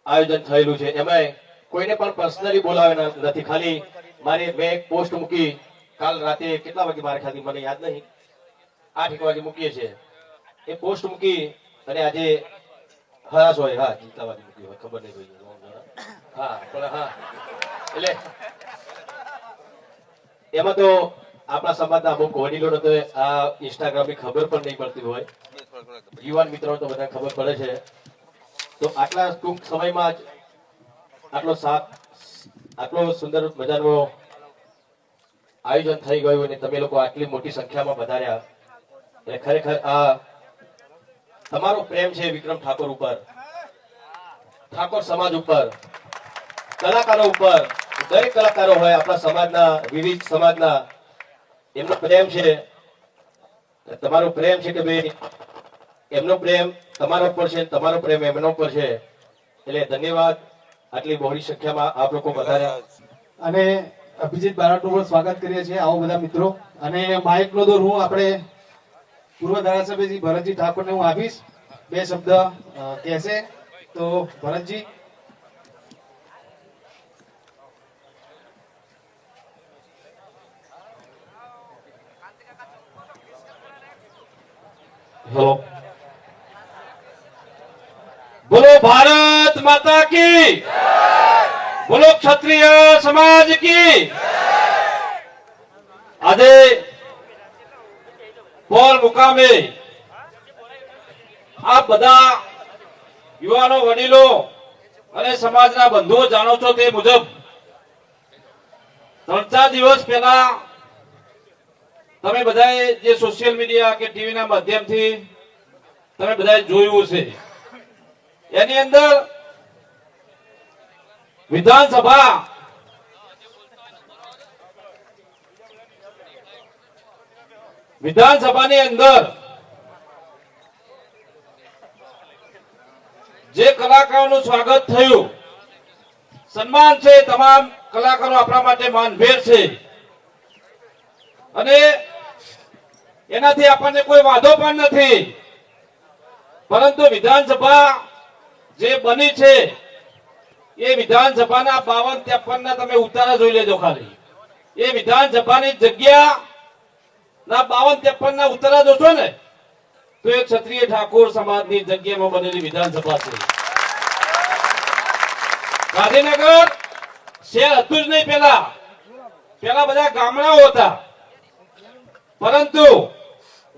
આયોજન થયેલું છે એમાં કોઈને પણ પર્સનલી બોલાવે નથી, ખાલી મારે મેં એક પોસ્ટ મૂકી કાલ રાતે કેટલા વાગે મારા ખ્યાલથી મને યાદ નહીં 8 વાગે મૂકીએ છીએ એ પોસ્ટ મૂકી અને આજે હરાશ હોય હા કેટલા વાગે મૂકી હોય ખબર નહીં ભાઈ હા પણ હા એટલે એમાં તો આપણા સમાજના અમુક વડીલોને તો આ ઇન્સ્ટાગ્રામની ખબર પણ નહીં પડતી હોય, યુવાન મિત્રો તો બધા ખબર પડે છે. તો આટલા ટૂંક સમયમાં જ આટલો સુંદર મજાનો આયોજન થઈ ગયું અને તમે લોકો આટલી મોટી સંખ્યામાં વધાર્યા એટલે ખરેખર આ તમારો પ્રેમ છે વિક્રમ ઠાકોર ઉપર, ઠાકોર સમાજ ઉપર, કલાકારો ઉપર. દરેક કલાકારો હોય આપણા સમાજના વિવિધ સમાજના એમનો પ્રેમ છે, તમારો પ્રેમ છે કે ભાઈ એમનો પ્રેમ તમારા ઉપર છે, તમારો પ્રેમ એમનો ઉપર છે. એટલે ધન્યવાદ આટલી બહોળી સંખ્યામાં આપ લોકો વધાર્યા. અને અભિજીત બારડનું પણ સ્વાગત કરીએ છીએ. આવો બધા મિત્રો. અને માઇકનો દોર હું આપણે પૂર્વ ધારાસભ્યજી ભરતજી ઠાકોરને હું આપીશ, 2 શબ્દ કહેશે. તો ભરતજી. હેલો, બોલો ભારત માતા કી, બોલો ક્ષત્રિય સમાજ કી. આજે પોલ મુકામે આ બધા યુવાનો વડીલો અને સમાજના બંધુઓ જાણો છો તે મુજબ 3-4 દિવસ પહેલા તમે બધાએ જે સોશિયલ મીડિયા કે ટીવીના માધ્યમથી તમે બધાએ જોયું છે એની અંદર વિધાનસભાની અંદર જે કલાકારોનું સ્વાગત થયું, સન્માન છે, તમામ કલાકારો આપણા માટે માનભેર છે અને એનાથી આપણને કોઈ વાંધો પણ નથી. પરંતુ વિધાનસભા જે બની છે એ વિધાનસભાના 52-53 ના તમે ઉતારા જોઈ લેજો. ખાલી એ વિધાનસભાની જગ્યા ના 52-53 ના ઉતારા જોશો ને તો એ ક્ષત્રિય ઠાકોર સમાજની જગ્યામાં બનેલી વિધાનસભા છે. ગાંધીનગર શહેર હતું જ નહીં. પેલા બધા ગામડાઓ હતા, પરંતુ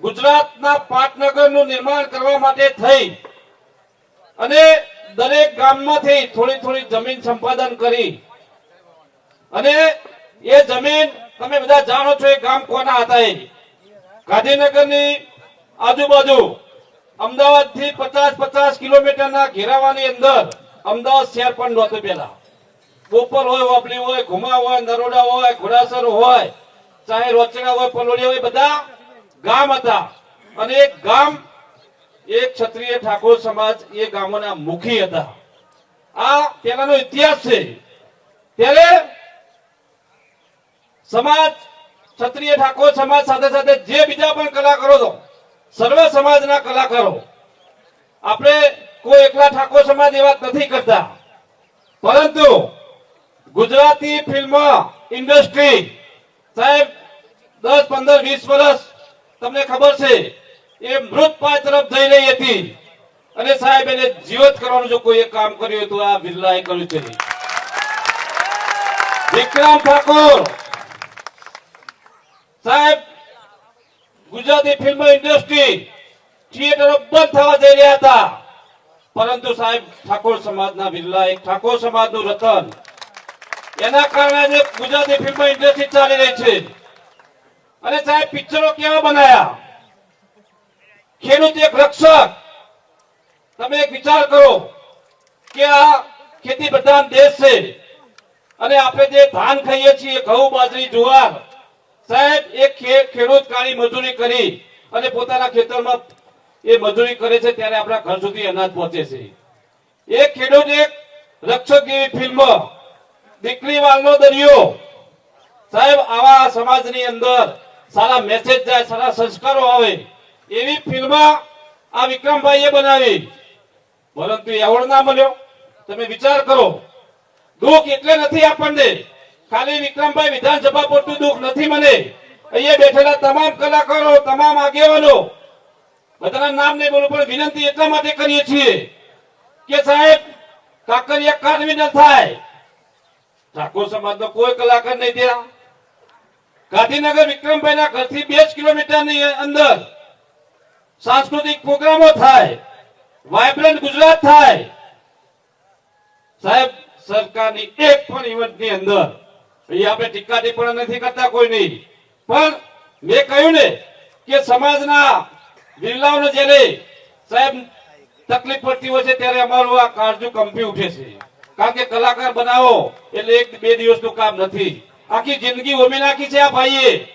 ગુજરાતના પાટનગરનું નિર્માણ કરવા માટે થઈ અને દરેક ગામમાંથી થોડી જમીન સંપાદન કરી અને એ જમીન તમે બધા જાણો છો એ ગામ કોના હતા. એ ગાંધીનગરની આજુબાજુ અમદાવાદથી 50 કિલોમીટરના ઘેરાવાની અંદર અમદાવાદ શહેર પણ નહોતું. પેલા બોપલ હોય, વાપલી હોય, ઘુમા હોય, નરોડા હોય, ઘોડાસર હોય, ચાહે રોચડા હોય, પલોડિયા હોય, બધા ગામ હતા. અને એક ગામ એક ક્ષત્રિય ઠાકોર સમાજ એ ગામોના મુખી હતા. આ પેલાનો ઇતિહાસ છે. ત્યારે સમાજ ક્ષત્રિય ઠાકોર સમાજ સાથે સાથે જે બીજા પણ કલાકારો હતો, સર્વ સમાજના કલાકારો, આપણે કોઈ એકલા ઠાકોર સમાજ એ વાત નથી કરતા, પરંતુ ગુજરાતી ફિલ્મ ઇન્ડસ્ટ્રી સાહેબ 10, 15, 20 વર્ષ તમને ખબર છે એ મૃતપાય તરફ જઈ રહી હતી અને સાહેબ એને જીવત કરવાનું જો કોઈ કામ કર્યું તો આ બિરલાએ કર્યું છે. વિક્રમ ઠાકોર સાહેબ ગુજરાતી ફિલ્મ ઇન્ડસ્ટ્રી થિયેટરો બંધ થવા જઈ રહ્યા હતા, પરંતુ સાહેબ ઠાકોર સમાજના બિરલા, એક ઠાકોર સમાજનું રતન, એના કારણે ગુજરાતી ફિલ્મ ઇન્ડસ્ટ્રી ચાલી રહી છે. અને સાહેબ પિક્ચરો કેવા બનાયા, ખેડૂત એક રક્ષક. તમે એક વિચાર કરો કે આ ખેતી પ્રધાન દેશ છે અને આપણે જે ધાન ખાઈએ છીએ, ઘઉં, બાજરી, જુવાર, સાહેબ એક ખેડૂત કાળી મજૂરી કરી અને પોતાના ખેતરમાં એ મજૂરી કરે છે ત્યારે આપણા ઘર સુધી અનાજ પહોંચે છે. એક ખેડૂત એક રક્ષક જેવી ફિલ્મ, દીકરી વાલનો દરિયો, સાહેબ આવા સમાજની અંદર સારા મેસેજ જાય, સારા સંસ્કારો આવે એવી ફિલ્મ આ વિક્રમભાઈએ બનાવી, પરંતુ એવોર્ડ ના મળ્યો. તમે વિચાર કરો. દુઃખ એટલે નથી આપણને, ખાલી વિક્રમભાઈ વિધાનસભા પૂરતું દુઃખ નથી મને. અહીંયા બેઠેલા તમામ કલાકારો, તમામ આગેવાનો, બધાના નામ નહીં બોલું પણ વિનંતી એટલા માટે કરીએ છીએ કે સાહેબ કાંકરિયા કાઢવી ન થાય. ઠાકોર સમાજનો કોઈ કલાકાર નહીં ત્યાં. ગાંધીનગર વિક્રમભાઈના ઘરથી 2 કિલોમીટરની અંદર સાંસ્કૃતિક પ્રોગ્રામો થાય, વાયબ્રન્ટ ગુજરાત થાય. સાહેબ સરકારની એક પણ ઇવેન્ટની અંદર અહીંયા આપણે ટીકા ટિપ્પણી નથી કરતા કોઈ નહીં, પણ મેં કહ્યું ને કે સમાજના બિરલાઓને જ્યારે સાહેબ તકલીફ પડતી હોય છે ત્યારે અમારું આ કાળજું કંપી ઉઠે છે. કારણ કે કલાકાર બનાવો એટલે 1-2 દિવસનું કામ નથી, આખી જિંદગી હોમી નાખી છે આ ભાઈએ.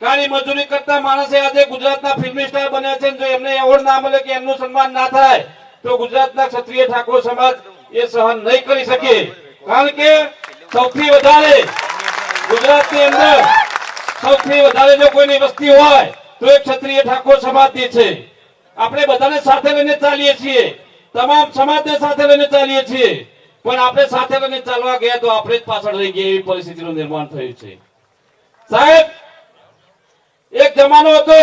કાળી મજૂરી કરતા માણસે આજે ગુજરાતના ફિલ્મી સ્ટાર બન્યા છે. જો એમને એવોર્ડ ના મળે કે એમનું સન્માન ના થાય તો ગુજરાતના ક્ષત્રિય ઠાકોર સમાજ એ સહન નહીં કરી શકે. કારણ કે સૌથી વધારે ગુજરાતની અંદર સૌથી વધારે જો કોઈની વસ્તી હોય તો એ ક્ષત્રિય ઠાકોર સમાજની છે. આપણે બધાને સાથે લઈને ચાલીએ છીએ, તમામ સમાજને સાથે લઈને ચાલીએ છીએ, પણ આપણે સાથે લઈને ચાલવા ગયા તો આપણે જ પાછળ રહી ગયા એવી પરિસ્થિતિનું નિર્માણ થયું છે. સાહેબ એક જમાનો હતો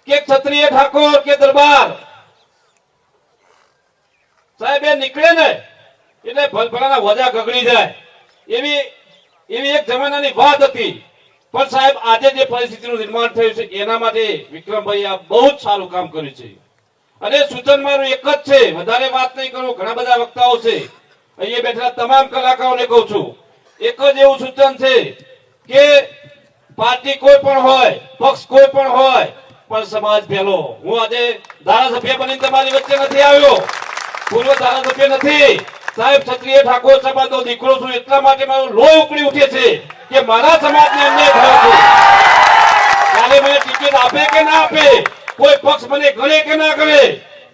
કે ક્ષત્રિય ઠાકોર કે દરબાર સાહેબ એ નીકળે ને એટલે ભલભલાના વજા ગગડી જાય એવી એક જમાનાની વાત હતી. પણ સાહેબ આજે જે પરિસ્થિતિનું નિર્માણ થયું છે એના માટે વિક્રમભાઈ આ બહુ જ સારું કામ કર્યું છે. અને સૂચન મારું એક જ છે, વધારે વાત નહીં કરું, ઘણા બધા વક્તાઓ છે, અહીંયા બેઠેલા તમામ કલાકારોને કહું છું, એક જ એવું સૂચન છે કે પાર્ટી કોઈ પણ હોય, પક્ષ કોઈ પણ હોય, પણ સમાજ પહેલો. હું આજે ધારાસભ્ય બનીને તમારી વચ્ચે નથી આવ્યો, પૂર્વ ધારાસભ્ય નથી સાહેબ, ક્ષત્રિય ઠાકોર સમાજનો દીકરો છું. એટલા માટે મારું લોહી ઉકળી ઉઠે છે કે મારા સમાજને અન્યાય થયો છે. ત્યારે મને ટિકિટ આપે કે ના આપે, કોઈ પક્ષ મને ગણે કે ના ગણે,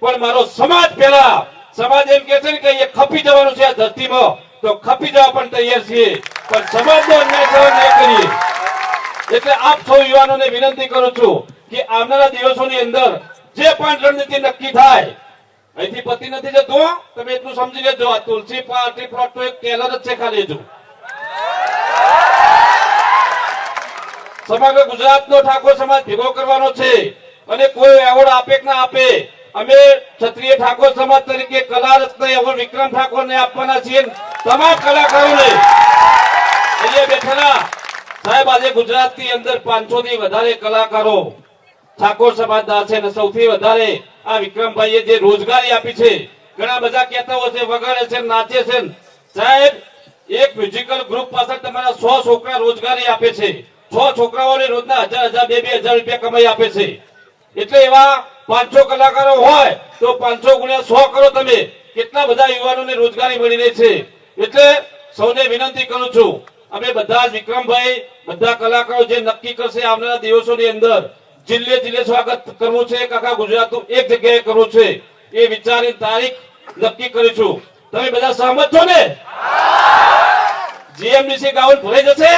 પણ મારો સમાજ પહેલા. સમાજ એમ કે છે ને કે એ ખપી જવાનું છે આ ધરતીમાં, તો ખપી જવા પણ તૈયાર છીએ, પણ સમાજનો અન્યાય સહન નહીં કરીએ. એટલે આપ સૌ યુવાનોને વિનંતી કરું છું કે આવનારા દિવસોની અંદર જે પણ રણનીતિ નક્કી થાય, અહીંથી પતિ નથી જતો, તમે એટલું સમજી લેજો, આ તુલસી પાર્ટી પ્લોટ તો એક ટેલર જ છે ખાલી. જો સમગ્ર ગુજરાતનો ઠાકોર સમાજ ભેગો કરવાનો છે અને કોઈ એવોર્ડ આપે કે ના આપે, અમે ક્ષત્રિય ઠાકોર સમાજ તરીકે કલા રત્ન એવોર્ડ વિક્રમ ઠાકોરને આપવાના છીએ. તમામ કલાકારોને અહીંયા બેઠેલા સાહેબ આજે ગુજરાતની અંદર 500 થી વધારે કલાકારો ઠાકોર સમાજના છે અને સૌથી વધારે આ વિક્રમભાઈએ જે રોજગારી આપી છે. ઘણા બધા કહેતા હોય છે વગાડે છે, નાચે છે. સાહેબ એક મ્યુઝિકલ ગ્રુપ પાછળ તમારા 100 છોકરા રોજગારી આપે છે. 6 છોકરાઓને રોજના 1000, 2000 રૂપિયા કમાઈ આપે છે. એટલે એવા 500 કલાકારો હોય તો 500 ગુણ્યા 100 કરો તમે, કેટલા બધા યુવાનોને રોજગારી મળી રહી છે. એટલે સૌને વિનંતી કરું છું, અમે બધા જ વિક્રમભાઈ, બધા કલાકારો જે નક્કી કરશે આવનારા દિવસોની અંદર જિલ્લે જિલ્લે સ્વાગત કરવું છે, આખા ગુજરાતનું એક જગ્યાએ કરવું છે, એ વિચારી તારીખ નક્કી કરીશું. તમે બધા સહમત છો ને? જીએમડીસી ગાઉન ભરાઈ જશે?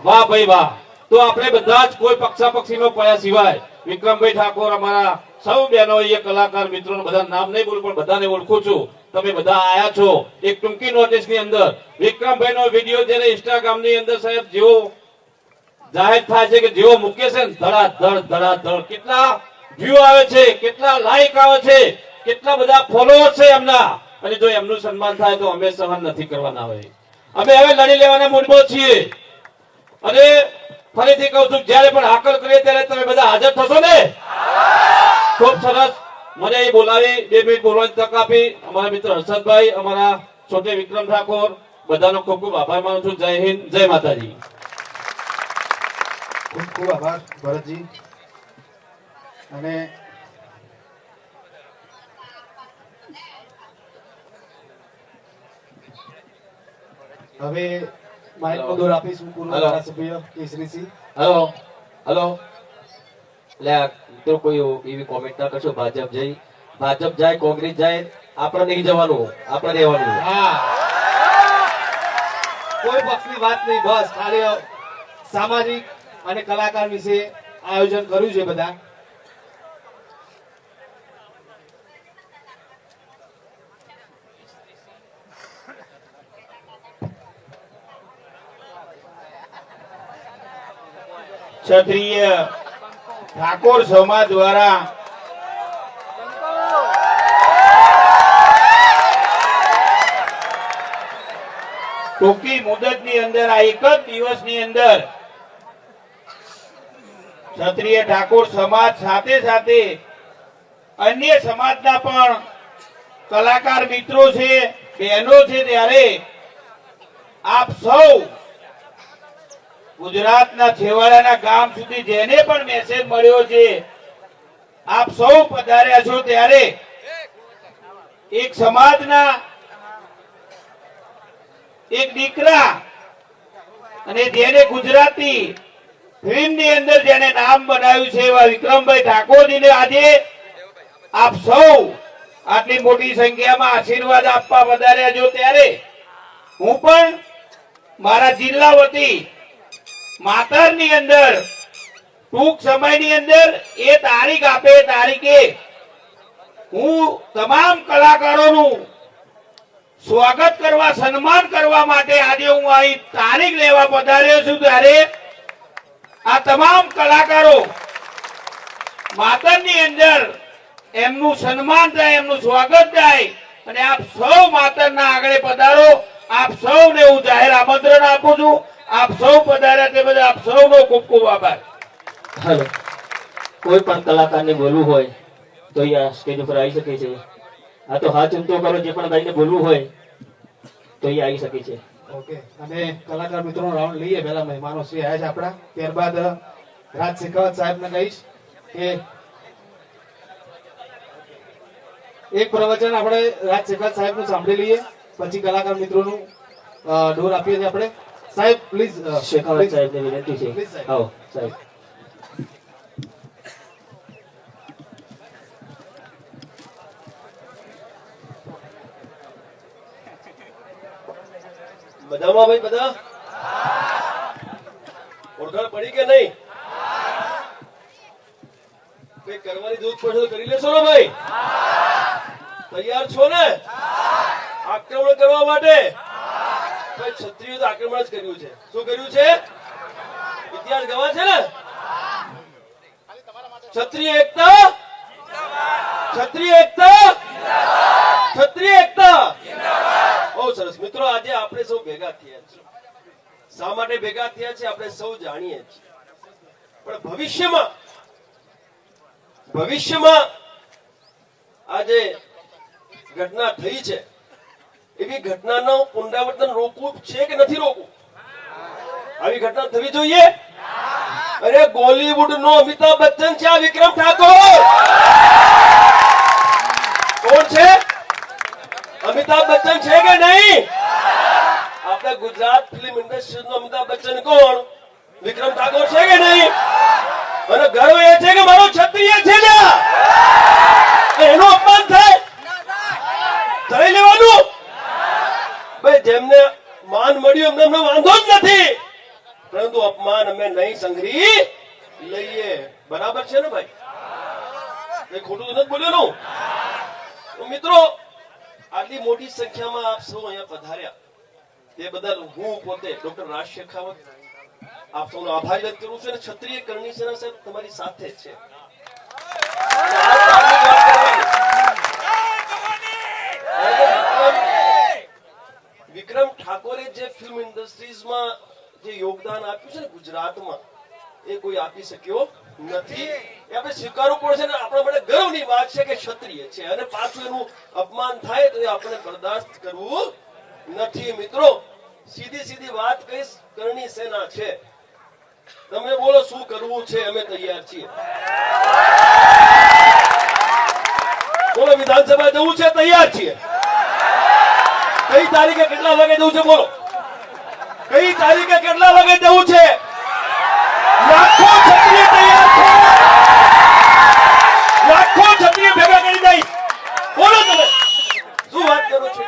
વાહ ભાઈ વાહ. તો આપણે બધા જ કોઈ પક્ષાપક્ષીનો પડ્યા સિવાય વિક્રમભાઈ ઠાકોર, અમારા સૌ બહેનો, એ કલાકાર મિત્રો, બધા નામ નહીં બોલું પણ બધાને ઓળખું છું. તમે બધા આયા છો. એક ટૂંકી નોટિસની અંદર વિક્રમભાઈનો વિડીયો જ્યારે ઇન્સ્ટાગ્રામની અંદર સાહેબ જેવો જાહેર થાય છે કે જેવો મૂકે છે ને ધડાધડ કેટલા વ્યૂ આવે છે, કેટલા લાઈક આવે છે, કેટલા બધા ફોલોઅર્સ છે એમના. અને જો એમનું સન્માન થાય તો અમે સહન નથી કરવાના હોય. અમે હવે લડી લેવાના મૂડમાં છીએ. અને ફરીથી કહું છું, જ્યારે પણ હાકલ કરીએ ત્યારે તમે બધા હાજર થશો ને? ખૂબ સરસ. મને એ બોલાવી 2 મિનિટ બોલવાની તક આપી અમારા મિત્ર હર્ષદભાઈ, અમારા છોટે વિક્રમ ઠાકોર, બધાનો ખૂબ ખૂબ આભાર માનું છું. જય હિન્દ, જય માતાજી. ખૂબ ખૂબ આભાર ભરતજી. અને હવે માઇકનો દોર આપીશું પૂર્વ ધારાસભ્ય કેસરીસિંહ. Hello hello. એટલે આ મિત્રો કોઈ એવી કોમેન્ટ ના કરશો ભાજપ જાય કોંગ્રેસ જાય, આપણે નહીં જવાનું, આપણે રહેવાનું. હા, કોઈ પક્ષની વાત નહીં, બસ ખાલી સામાજિક અને કલાકાર વિશે આયોજન કર્યું છે બધા. ક્ષત્રિય ઠાકોર સમાજ દ્વારા ટૂંકી મુદતની અંદર આ એક જ દિવસની અંદર ક્ષત્રિય ઠાકોર સમાજ સાથે સાથે અન્ય સમાજના પણ કલાકાર મિત્રો છે, બહેનો છે, ત્યારે આપ સૌ ગુજરાતના છેવાડાના ગામ સુધી જેને પણ મેસેજ મળ્યો છે, આપ સૌ પધાર્યા છો, ત્યારે એક સમાજના એક દીકરા અને જેને ગુજરાતી ફિલ્મની અંદર જેને નામ બનાવ્યું છે એવા વિક્રમભાઈ ઠાકોરજીને આજે આપ સૌ આટલી મોટી સંખ્યામાં આશીર્વાદ આપવા પધાર્યા છો, ત્યારે હું પણ મારા જિલ્લા વતી માતરની અંદર ટૂંક સમયની અંદર એ તારીખ આપે તારીખે હું તમામ કલાકારોનું સ્વાગત કરવા, સન્માન કરવા માટે આજે હું અહીં તારીખ લેવા પધાર્યો છું, ત્યારે આ તમામ કલાકારો માતરની અંદર એમનું સન્માન થાય, એમનું સ્વાગત થાય અને આપ સૌ માતરના આગળ પધારો. આપ સૌને હું જાહેર આમંત્રણ આપું છું. આપ સૌ પધાર્યા તે બદલ આપ સૌનો ખૂબ ખૂબ આભાર. હાલો, કોઈ પણ કલાકારને બોલવું હોય તો અહીંયા સ્ટેજ ઉપર આવી શકે છે. આ તો હાથ ઊંચો કરો, જે પણ ભાઈને બોલવું હોય તો અહીંયા આવી શકે છે. ઓકે, અને કલાકાર મિત્રોનો રાઉન્ડ લઈએ. પહેલા મહેમાનો શ્રી આવ્યા છે આપણા, ત્યારબાદ રાજ શેખાવત સાહેબને કહીશ કે એક પ્રવચન આપણે રાજ શેખાવત સાહેબનું સાંભળી લઈએ, પછી કલાકાર મિત્રોનું ડોર આપીએ છીએ આપણે. સાહેબ પ્લીઝ. શેખાવત સાહેબને વિનંતી છે, પ્લીઝ સાહેબ. આવો સાહેબ. બધામાં ભાઈ બધા ઓળખાણ પડી કે નહીં? કઈ કરવાની જરૂર પડશે તો કરી લેશો ને ભાઈ? તૈયાર છો ને આક્રમણ કરવા માટે? ભાઈ ક્ષત્રિયો તો આક્રમણ જ કર્યું છે. શું કર્યું છે? ઇતિહાસ ગવા છે ને. ક્ષત્રિય એકતા, ક્ષત્રિય એકતા, ક્ષત્રિય એકતા. બહુ સરસ મિત્રો, આજે આપણે સૌ ભેગા થયા છીએ. શા માટે ભેગા થયા છે આપણે સૌ જાણીએ છીએ, પણ ભવિષ્યમાં આજે ઘટના થઈ છે, એવી ઘટનાનું પુનરાવર્તન રોકવું છે કે નથી રોકવું? આવી ઘટના થવી જોઈએ? અરે બોલીવુડ નો અમિતાભ બચ્ચન છે આ વિક્રમ ઠાકોર. કોણ છે? અમિતાભ બચ્ચન છે કે નહીં? આપણે ગુજરાત ફિલ્મ ઇન્ડસ્ટ્રી નો અમિતાભ બચ્ચન કોણ? વિક્રમ ઠાકોર છે કે નહીં? અને ગર્વ એ છે કે મારો ક્ષત્રિય છે ને, એનું અપમાન થાય થઈ લેવાનું. ભાઈ જેમને માન મળ્યું એમને વાંધો જ નથી, પરંતુ અપમાન અમે નહીં સંઘરી લઈએ. બરાબર છે ને ભાઈ? કઈ ખોટું તો નથી બોલ્યું? મિત્રો આટલી મોટી સંખ્યામાં આપ સૌ અહીંયા પધાર્યા તે બદલ હું પોતે ડોક્ટર રાજ શેખાવત આપ સૌનો આભાર વ્યક્ત કરું છું. અને ક્ષત્રિય કરણી સેના સાહેબ તમારી સાથે છે. વિક્રમ ઠાકોરે જે ફિલ્મ ઇન્ડસ્ટ્રીઝમાં જે યોગદાન આપ્યું છે ને ગુજરાતમાં, એ કોઈ આપી શક્યો નથી. એ આપણે સ્વીકારવું પડશે ને આપણા માટે ગર્વની વાત છે કે ક્ષત્રિય છે, અને પાછું એનું અપમાન થાય તો એ આપણે બરદાસ્ત કરવું નથી. મિત્રો સીધી વાત કહીશ, કરણી સેના છે. તમે બોલો શું કરવું છે? અમે તૈયાર છીએ. બોલો વિધાનસભા જવું છે? તૈયાર છીએ. કઈ તારીખે કેટલા વાગે જવું છે? બોલો કઈ તારીખે કેટલા વાગે જવું છે? લાખો ક્ષત્રિય તૈયાર છે. લાખો ક્ષત્રિય ભેગા કરી દઈશ. બોલો તમે શું વાત કરો છો?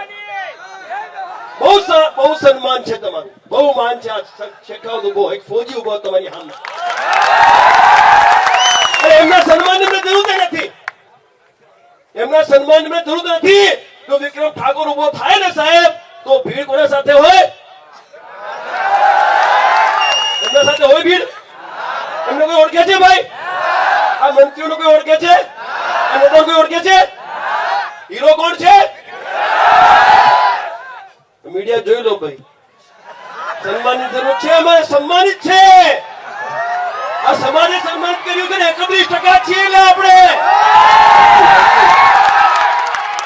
બહુ સન્માન છે તમારું, બહુ માન છે. આ શેખાવત ઉભો, એક ફોજી ઉભો તમારી સામે. એમના સન્માનની અમને જરૂર નથી, એમના સન્માનની અમને જરૂર નથી. જો વિક્રમ ઠાકોર ઉભો થાય ને સાહેબ, તો ભીડ કોના સાથે હોય? એમના સાથે હોય ભીડ? એમને કોઈ ઓળખે છે ભાઈ? આ મંત્રીઓને કોઈ ઓળખે છે? આ નેતાઓ કોઈ ઓળખે છે? હીરો કોણ છે? મીડિયા જોઈ લો ભાઈ. સન્માનની જરૂર છે, અમારે સન્માનિત છે. આ સમાજે સન્માનિત કર્યું છે ને 31% છીએ એટલે આપણે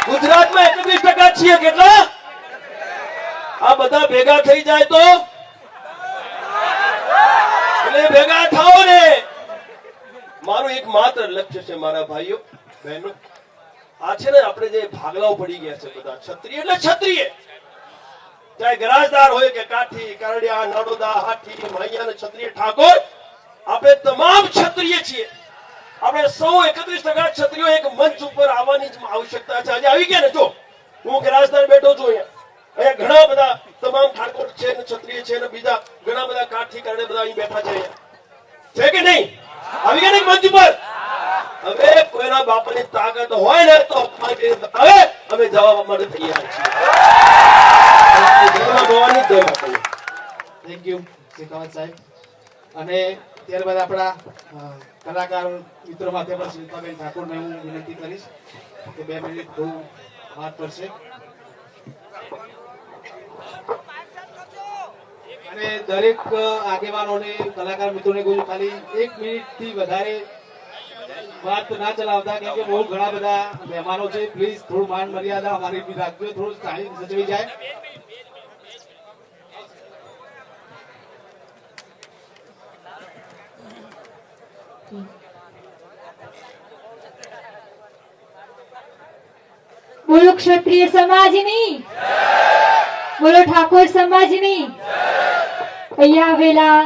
ગુજરાતમાં 31% છીએ. કેટલા? આ બધા ભેગા થઈ જાય તો એટલે ભેગા થાઓ ને. મારું એક માત્ર લક્ષ્ય છે મારા ભાઈઓ બહેનો. આ છે ને આપણે જે ભાગલાઓ પડી ગયા છે બધા, ક્ષત્રિય એટલે ક્ષત્રિય, ચાહે ગરાજદાર હોય કે કાઠી, કરડિયા, નડોદા, હાથી, મૈયા અને ક્ષત્રિય ઠાકોર, આપણે તમામ ક્ષત્રિય છીએ. આપણે સૌ 31% ક્ષત્રિયો એક મંચ ઉપર આવવાની જ આવશ્યકતા છે. આજે આવી ગયા ને. જો હું ગરાજદાર બેઠો છું અહીંયા ઘણા બધા તમામ ઠાકોર છે ને ક્ષત્રિય છે ને બીજા ઘણા બધા કાઠી કરડે બધા અહીં બેઠા છે. છે કે નહીં? આવી ગયા ને મંચ ઉપર. હવે કોઈના બાપાની તાકાત હોય ને તો અપમાન કરી બતાવે, અમે જવાબ માટે તૈયાર છીએ. ભગવાનની જય માતાજી. થેન્ક યુ શેખાવત સાહેબ. અને ત્યારબાદ આપણા કલાકાર મિત્રો માટે પણ શિલ્પાબેન ઠાકોરને હું વિનંતી કરીશ કે 2 મિનિટ બહુ વાત કરશે. અને દરેક આગેવાનોને કલાકાર મિત્રોને કહું છું ખાલી 1 મિનિટથી વધારે વાત ના ચલાવતા, કેમ કે બહુ ઘણા બધા મહેમાનો છે. પ્લીઝ થોડું માન મર્યાદા અમારી બી રાખજો, થોડું ટાઈમ સચવી જાય. બોલો ક્ષત્રિય સમાજની, બોલો ઠાકોર સમાજની. અહીંયા આવેલા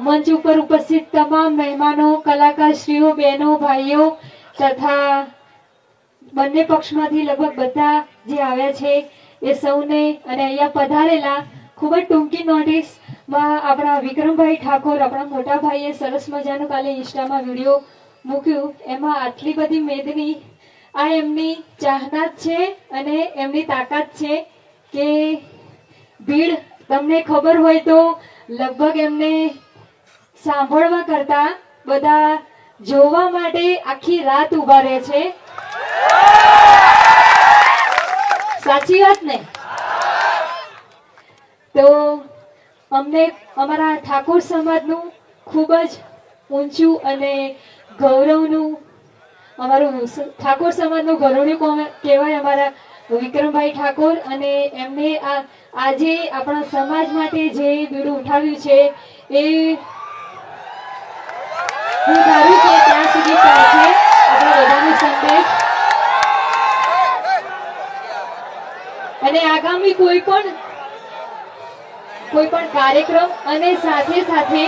મંચ ઉપર ઉપસ્થિત તમામ મહેમાનો, કલાકારશ્રીઓ, બહેનો, ભાઈઓ તથા બંને પક્ષમાંથી લગભગ બધા જે આવ્યા છે એ સૌને, અને અહીંયા પધારેલા ખૂબ જ ટૂંકી નોટિસમાં આપણા વિક્રમભાઈ ઠાકોર, આપણા મોટા ભાઈએ સરસ મજાનું કાલે ઇન્સ્ટામાં વિડીયો મૂક્યું. એમાં આટલી બધી મેદની, આ એમની ચાહના છે અને એમની તાકાત છે કે ભીડ તમને ખબર હોય તો લગભગ એમને સાંભળવા કરતા બધા જોવા માટે આખી રાત ઉભા રહે છે. સાચી વાત ને? તો અમને અમારા ઠાકોર સમાજનું ખૂબ જ ઊંચું અને ગૌરવનું, અમારું ઠાકોર સમાજનું ગૌરવનું કહેવાય અમારા વિક્રમભાઈ ઠાકોર. અને એમને આજે આપણા સમાજ માટે જે બીડું ઉઠાવ્યું છે એ હું ધારું કે ત્યાં સુધી પહોંચે આપણા બધાનો સંદેશ. અને આગામી કોઈ પણ કાર્યક્રમ અને સાથે સાથે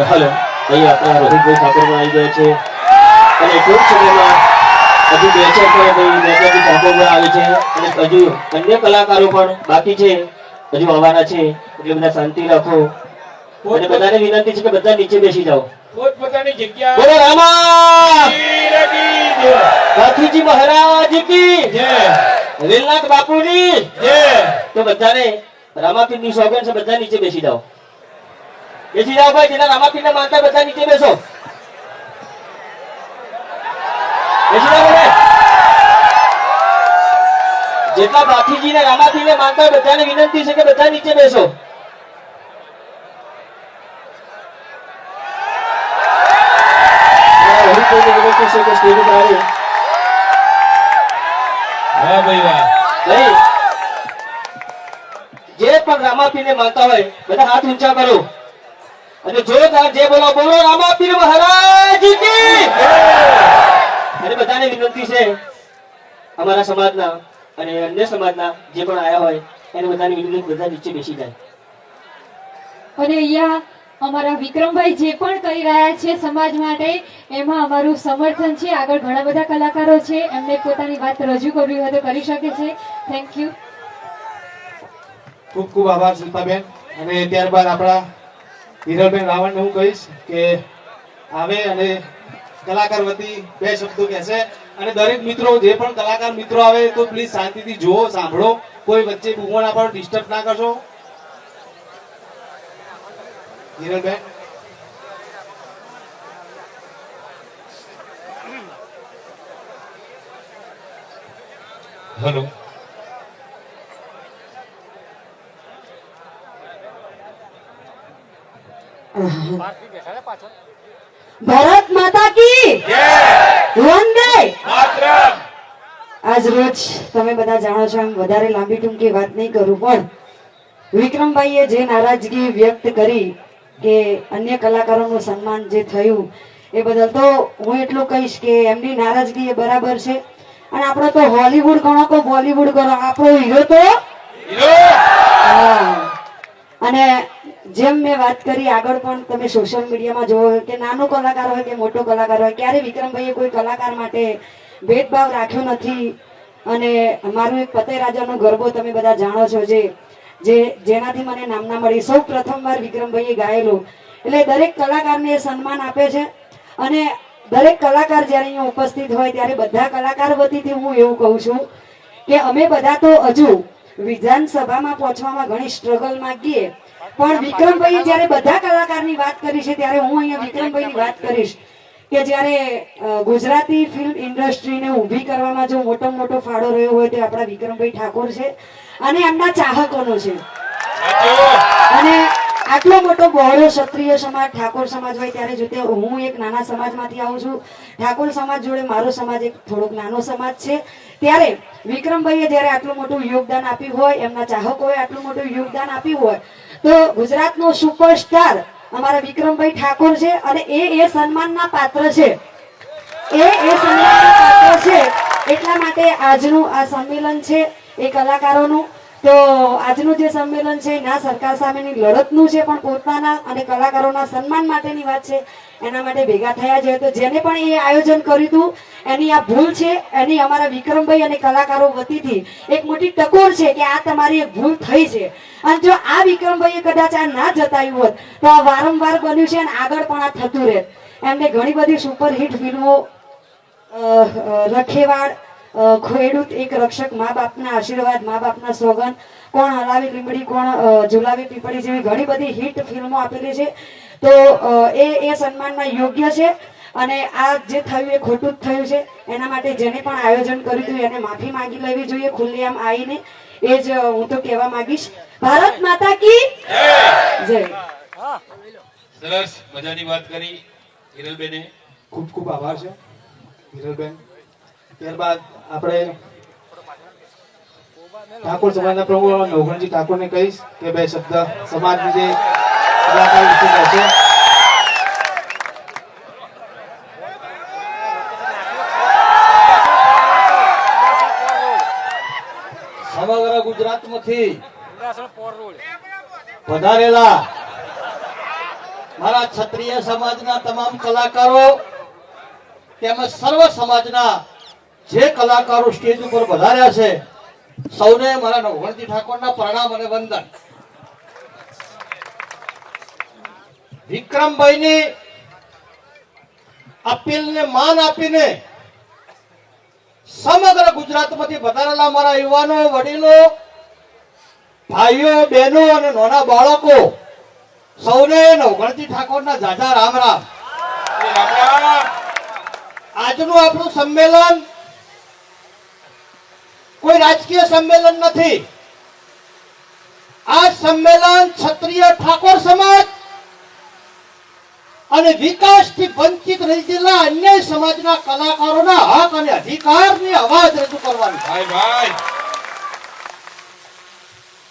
હાલો અહીં આપણા રોહિતભાઈ ઠાકોર આવી ગયા છે અને ટૂંક સમયમાં હજુ 2-4 નેતાજી ઠાકોર આવે છે અને હજુ અન્ય કલાકારો પણ બાકી છે, હજુ આવવાના છે. એટલે બધા શાંતિ રાખો અને બધાને વિનંતી છે કે બધા નીચે બેસી જાઓ. પોતપોતાની જગ્યા. બોલો રામા ગાંધીજી મહારાજ કી જય, વેલનાથ બાપુની જય. તો બધાને રામાપીરની સોગંદ છે, બધા નીચે બેસી જાઓ. બેસી જાઓ ભાઈ, જેના રામાપીરને માનતા બધા નીચે બેસો. બેસી જાઓ બધા. જેટલા બાપુજીને રામાપીરને માનતા હોય બધાને વિનંતી છે કે બધા નીચે બેસો. વિનંતી છે કે સ્ટેજ ઉપર આવે. વાહ ભાઈ વાહ. નહીં, જે પણ રામાપીરને માનતા હોય બધા હાથ ઊંચા કરો અને જોરદાર જે બોલો બોલો રામાપીર મહારાજ કી. અને બધાને વિનંતી છે અમારા સમાજના અને અન્ય સમાજના જે પણ આયા હોય એને બધાની વિનંતી બધા નીચે બેસી જાય. અને અહીંયા અમારા વિક્રમભાઈ જે પણ કરી રહ્યા છે સમાજ માટે એમાં અમારું સમર્થન છે. આગળ ઘણા બધા કલાકારો છે, એમને પોતાની વાત રજૂ કરવી હોય તો કરી શકે છે. Thank you. ખૂબ ખૂબ આભાર શિલ્પાબેન. અને ત્યારબાદ આપણા હિરલબેન રાવણને હું કહીશ કે આવે અને કલાકાર વતી 2 શબ્દો કહેશે. અને દરેક મિત્રો, જે પણ કલાકાર મિત્રો આવે તો પ્લીઝ શાંતિથી જુઓ, સાંભળો, કોઈ વચ્ચે બૂમો ના પાડો, ડિસ્ટર્બ ના કરશો. હિરલબેન હેલો. ભારત માતા કી વંદે માતરમ. આજ રોજ તમે બધા જાણો છો, એમ વધારે લાંબી ટૂંકી વાત નહીં કરું, પણ વિક્રમભાઈએ જે નારાજગી વ્યક્ત કરી કે અન્ય કલાકારોનું સન્માન જે થયું એ બદલ તો હું એટલું કહીશ કે એમની નારાજગી એ બરાબર છે. અને આપણો તો હોલીવુડ ગણો કે બોલીવુડ ગણો, આપણો હીરો તો હા. અને જેમ મેં વાત કરી આગળ પણ તમે સોશિયલ મીડિયામાં જોવો કે નાનો કલાકાર હોય કે મોટો કલાકાર હોય, ક્યારે વિક્રમભાઈએ કોઈ કલાકાર માટે ભેદભાવ રાખ્યો નથી. અને મારું એક પતે રાજાનો ગરબો તમે બધા જાણો છો, જેનાથી મને નામના મળી, સૌ પ્રથમવાર વિક્રમભાઈએ ગાયેલું. એટલે દરેક કલાકારને એ સન્માન આપે છે. અને દરેક કલાકાર જ્યારે અહીંયા ઉપસ્થિત હોય ત્યારે બધા કલાકાર વતીથી હું એવું કહું છું કે અમે બધા તો હજુ વિધાનસભામાં પહોંચવામાં ઘણી સ્ટ્રગલમાં ગઈએ, પણ વિક્રમભાઈએ જ્યારે બધા કલાકારની વાત કરી છે ત્યારે હું અહીંયા વિક્રમભાઈની વાત કરીશ કે જ્યારે ગુજરાતી ફિલ્મ ઇન્ડસ્ટ્રીને ઊભી કરવામાં જો મોટામાં મોટો ફાળો રહ્યો હોય તે આપણા વિક્રમભાઈ ઠાકોર છે અને એમના ચાહકોનો છે. અને આટલો મોટો બહોળો ક્ષત્રિય સમાજ ઠાકોર સમાજ હોય ત્યારે જો હું એક નાના સમાજમાંથી આવું છું, ઠાકોર સમાજ જોડે મારો સમાજ એક થોડોક નાનો સમાજ છે, ત્યારે વિક્રમભાઈએ જ્યારે આટલું મોટું યોગદાન આપ્યું હોય, એમના ચાહકોએ આટલું મોટું યોગદાન આપ્યું હોય, તો ગુજરાતનો સુપરસ્ટાર અમારા વિક્રમભાઈ ઠાકોર છે અને એ સન્માનના પાત્ર છે. એ સન્માનના પાત્ર છે. એટલા માટે આજનું આ સંમેલન છે એ કલાકારોનું, તો આજનું જે સંમેલન છે ના સરકાર સામેની લડતનું છે, પણ પોતાના અને કલાકારોના સન્માન માટેની વાત છે. એના માટે ભેગા થયા છે. તો જેને પણ એ આયોજન કર્યું હતું એની આ ભૂલ છે, એની અમારા વિક્રમભાઈ અને કલાકારો વતીથી એક મોટી ટકોર છે કે આ તમારી એક ભૂલ થઈ છે. અને જો આ વિક્રમભાઈએ કદાચ આ ના જતાવ્યું હોત તો આ વારંવાર બન્યું છે અને આગળ પણ આ થતું રહે. એમને ઘણી બધી સુપરહિટ ફિલ્મો, રખેવાળ, ખેડૂત એક રક્ષક, મા બાપના આશીર્વાદ, મા બાપના સોગન, કોણ હલાવી લીમડી કોણ ઝુલાવી પીપળી જેવી ઘણી બધી હિટ ફિલ્મો આપેલી છે. તો એ સન્માનના યોગ્ય છે. અને આ જે થયું એ ખોટું જ થયું છે. એના માટે જેને પણ આયોજન કર્યું હતું એને માફી માંગી લેવી જોઈએ ખુલ્લેઆમ આવીને. એ જ હું તો કહેવા માંગીશ. ભારત માતા કી જય. સરસ મજાની વાત કરી હિરલબેને. ખૂબ ખૂબ આભાર છે હિરલબેન. ત્યારબાદ આપણે ઠાકોર સમાજના પ્રમુખ નવઘણજી ઠાકોરને કહીશ કે બે શબ્દ સમાજની જે કલાકાર વિશે કહેશે. સમગ્ર ગુજરાતમાંથી પધારેલા મારા ક્ષત્રિય સમાજના તમામ કલાકારો તેમજ સર્વ સમાજના જે કલાકારો સ્ટેજ ઉપર પધાર્યા છે, સૌને મારા નવઘણજી ઠાકોરના પ્રણામ અને વંદન. વિક્રમભાઈની અપીલને માન આપીને સમગ્ર ગુજરાતમાંથી પધારેલા મારા યુવાનો, વડીલો, ભાઈઓ, બહેનો અને નાના બાળકો સૌને નવઘણજી ઠાકોરના જાજા રામ રામ. આજનું આપણું સંમેલન કોઈ રાજકીય સંમેલન નથી. આ સંમેલન ક્ષત્રિય ઠાકોર સમાજ અને વિકાસથી વંચિત રહી ગયેલા અન્ય સમાજના કલાકારોના હક અને અધિકારની અવાજ રજૂ કરવાની.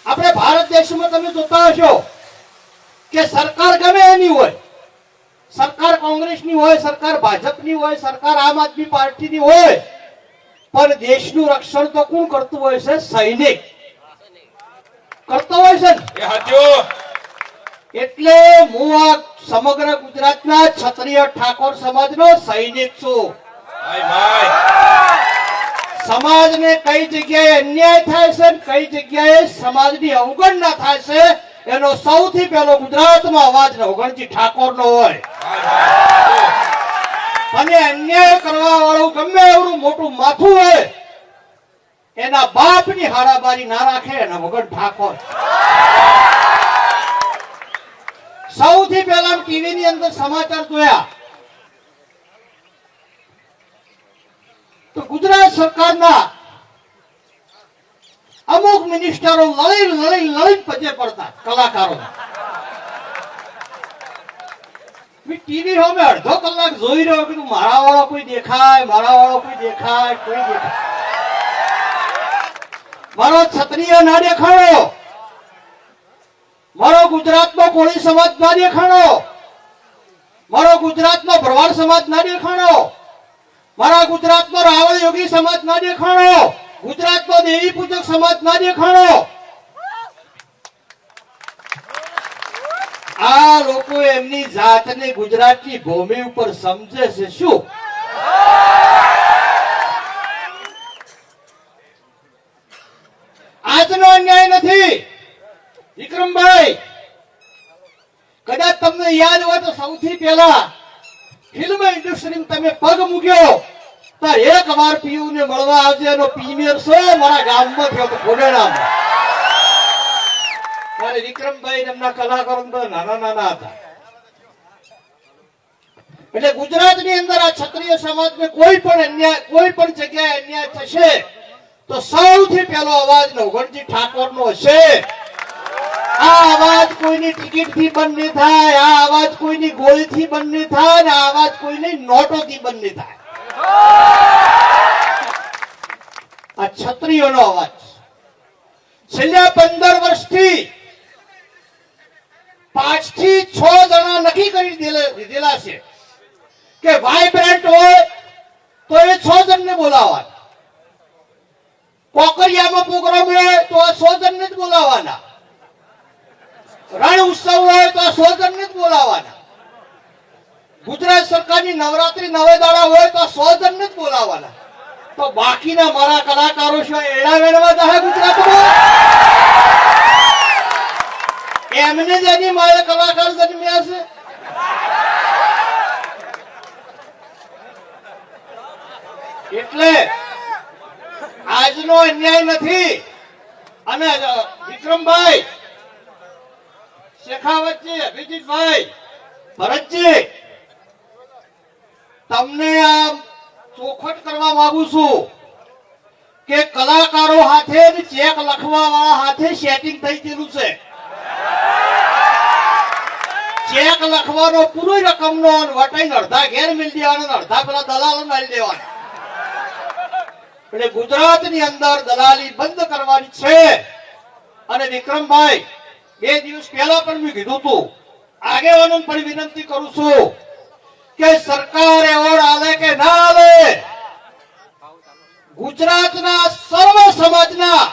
આપણે ભારત દેશમાં તમે જોતા હશો કે સરકાર ગમે એની હોય, સરકાર કોંગ્રેસની હોય, સરકાર ભાજપની હોય, સરકાર આમ આદમી પાર્ટીની હોય, પણ દેશનું રક્ષણ તો કોણ કરતું હોય છે? સૈનિક કરતો હોય છે ને. એટલે હું આ સમગ્ર ગુજરાતના ક્ષત્રિય ઠાકોર સમાજનો સૈનિક છું. સમાજને કઈ જગ્યાએ અન્યાય થાય છે, કઈ જગ્યાએ સમાજની અવગણના થાય છે, એનો સૌથી પહેલો ગુજરાતમાં અવાજ નવઘણજી ઠાકોરનો હોય. અને અન્યાય કરવા વાળું ગમે એવડું મોટું માથું હોય, એના બાપની હાડાબારી ના રાખે નવઘણ ઠાકોર. સૌથી પહેલા ટીવી ની અંદર સમાચાર જોયા તો ગુજરાત સરકારના અમુક મિનિસ્ટરો લડી પજે પડતા કલાકારો. ટીવી સામે અડધો કલાક જોઈ રહ્યો કે મારા વાળો કોઈ દેખાય, મારા વાળો કોઈ દેખાય, કોઈ દેખાય. મારો ક્ષત્રિય ના દેખાણો, મારો ગુજરાતનો કોળી સમાજ ના દેખાણો, મારો ગુજરાતનો ભરવાડ સમાજ ના દેખાણો, મારા ગુજરાતનો રાવળ યોગી સમાજ ના દેખાણો, ગુજરાતનો દેવી પૂજક સમાજ ના દેખાણો. આ લોકો એમની જાતને ગુજરાતની ભૂમિ ઉપર સમજે છે શું? આજનો અન્યાય નથી વિક્રમભાઈ. કદાચ તમને યાદ હોય તો સૌથી પહેલા ફિલ્મ ઇન્ડસ્ટ્રીમાં તમે પગ મૂક્યો તો એક વાર પીયુ ને મળવા આવજે. એનો પ્રીમિયર શો મારા ગામમાં થયો હતો કોડેડામાં. ત્યારે વિક્રમભાઈ એમના કલાકારો તો નાના નાના હતા. એટલે ગુજરાતની અંદર આ ક્ષત્રિય સમાજને કોઈ પણ જગ્યાએ અન્યાય થશે તો સૌથી પહેલો અવાજ નવઘણજી ઠાકોરનો હશે. આ અવાજ કોઈની ટિકિટથી બંધ નહીં થાય, આ અવાજ કોઈની ગોળીથી બંધ નહીં થાય, અને આ અવાજ કોઈની નોટોથી બંધ નહીં થાય. આ ક્ષત્રિયોનો અવાજ છેલ્લા 15 વર્ષથી 5 થી 6 જણા નક્કી કરી દીધેલા છે કે વાઇબ્રન્ટ હોય તો એ 6 જણને બોલાવવાના, કોકરિયામાં પ્રોગ્રામ હોય તો આ 100 જણને જ બોલાવવાના, રણ ઉત્સવ હોય તો આ 100 જણને જ બોલાવવાના, ગુજરાત સરકારની નવરાત્રી 9 દાડા હોય તો આ 100 જણને જ બોલાવવાના. તો બાકીના મારા કલાકારો શું એડા વેડવા જાય ગુજરાતમાં? એમને જ એની મારા કલાકાર જન્મ્યા છે. એટલે આજનો અન્યાય નથી. અને વિક્રમભાઈ, શેખાવતજી, અભિજીતભાઈ, ભરતજી, તમને આ ચોખટ કરવા માંગુ છું કે કલાકારો હાથે ચેક લખવા વાળા હાથે સેટિંગ થઈ ગયેલું છે. ચેક લખવાનો પૂરો રકમનો વટાઈને અડધા ઘેર મિલ દેવાનો, અડધા પેલા દલાલો મારી દેવાના. એટલે ગુજરાતની અંદર દલાલી બંધ કરવાની છે. અને વિક્રમભાઈ, 2 દિવસ પહેલા પણ મેં કીધું હતું, આગેવાનોને પણ વિનંતી કરું છું કે સરકાર એવોર્ડ આલે કે ના આલે, ગુજરાતના સર્વ સમાજના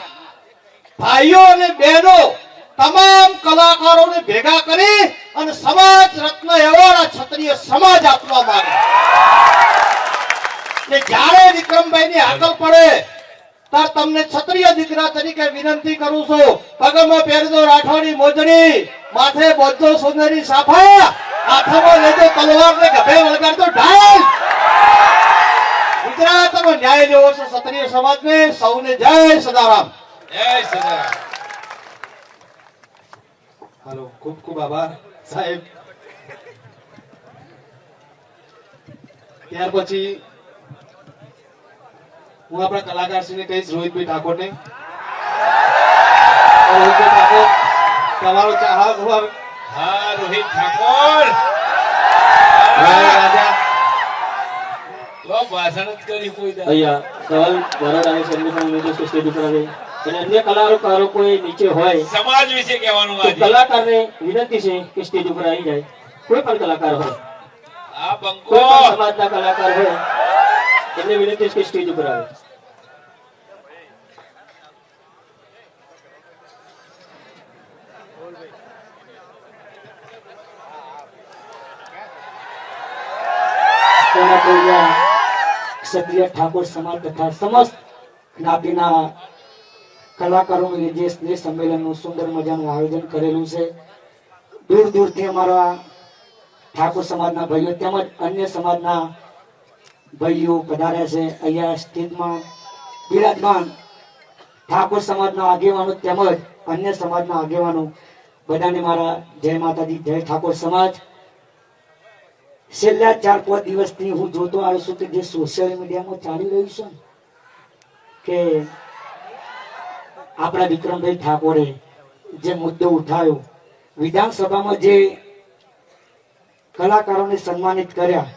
ભાઈઓ અને બહેનો તમામ કલાકારોને ભેગા કરી અને સમાજ રત્ન એવોર્ડ આ ક્ષત્રિય સમાજ આપવા માંગે. જ્યારે વિક્રમભાઈ ની હાકલ પડે ત્યારે તમને ક્ષત્રિય દીકરા તરીકે વિનંતી કરું છું, પગમાં પહેરજો રાઠોડી મોજડી, માથે બોધો સોનેરી સાફા, હાથમાં લેજો તલવાર ને ગભે વળગાડતો ઢાલ. ગુજરાતમાં ન્યાય લેવો છે ક્ષત્રિય સમાજને. સૌને જય સદારામ. જય સદારામ. હાલો, ખૂબ ખૂબ આભાર સાહેબ. ત્યાર પછી હું આપણા કલાકારશ્રીને કહીશ, રોહિતભાઈ ઠાકોરને. રોહિતભાઈ ઠાકોર, તમારો ચાહક હોય. હા, રોહિત ઠાકોર રાજા તો ભાષણ જ કરી કોઈ દા. અહીંયા સવાલ વરાડાની સંગઠન ઉમેદવાર સ્ટેજ ઉપર આવે અને અન્ય કલાકારો કોઈ નીચે હોય સમાજ વિશે કહેવાનું તો આજે. કલાકારને વિનંતી છે કે સ્ટેજ ઉપર આવી જાય. કોઈ પણ કલાકાર હોય, આ બંકો કોઈ પણ સમાજના કલાકાર હોય, એમને વિનંતી છે કે સ્ટેજ ઉપર આવે. ક્ષત્રિય ઠાકોર સમાજ તથા સમસ્ત જ્ઞાતિના કલાકારોનું જે સ્નેહ સંમેલનનું સુંદર મજાનું આયોજન કરેલું છે. દૂર દૂરથી અમારા ઠાકોર સમાજના ભાઈઓ તેમજ અન્ય સમાજના ભાઈઓ પધાર્યા છે. અહીંયા સ્ટેજમાં બિરાજમાન ઠાકોર સમાજના આગેવાનો તેમજ અન્ય સમાજના આગેવાનો બધાને મારા જય માતાજી, જય ઠાકોર સમાજ. છેલ્લા 4-5 દિવસથી હું જોતો આવ્યો છું કે જે સોશિયલ મીડિયામાં ચાલી રહ્યું છે ને, કે આપણા વિક્રમભાઈ ઠાકોરે જે મુદ્દો ઉઠાવ્યો, વિધાનસભામાં જે કલાકારોને સન્માનિત કર્યા,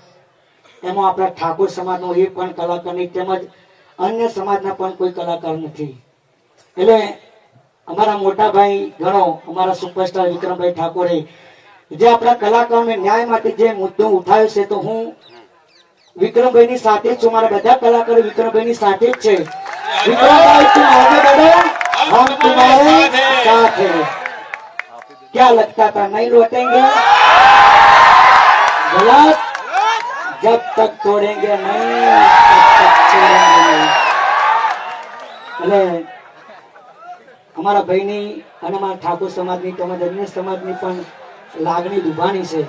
એમાં આપણા ઠાકોર સમાજનો એક પણ કલાકાર નહીં, તેમજ અન્ય સમાજના પણ કોઈ કલાકાર નથી. એટલે અમારા મોટા ભાઈ ગણો, અમારા સુપરસ્ટાર વિક્રમભાઈ ઠાકોરે જે આપણા કલાકારોને ન્યાય માટે જે મુદ્દો ઉઠાવ્યો છે, તો હું વિક્રમભાઈની સાથે જ છું. મારા બધા કલાકારો વિક્રમભાઈની સાથે જ છે. વિક્રમભાઈ તું આગે बढ़ो, हम तुम्हारे साथ हैं. क्या लगता था नहीं लौटेंगे? गलत. जब तक तोड़ेंगे नहीं तब तक छोड़ेंगे नहीं. એટલે અમારા ભાઈની અને અમારા ઠાકોર સમાજની તેમજ અન્ય સમાજની પણ લાગણી દુભાણી છે.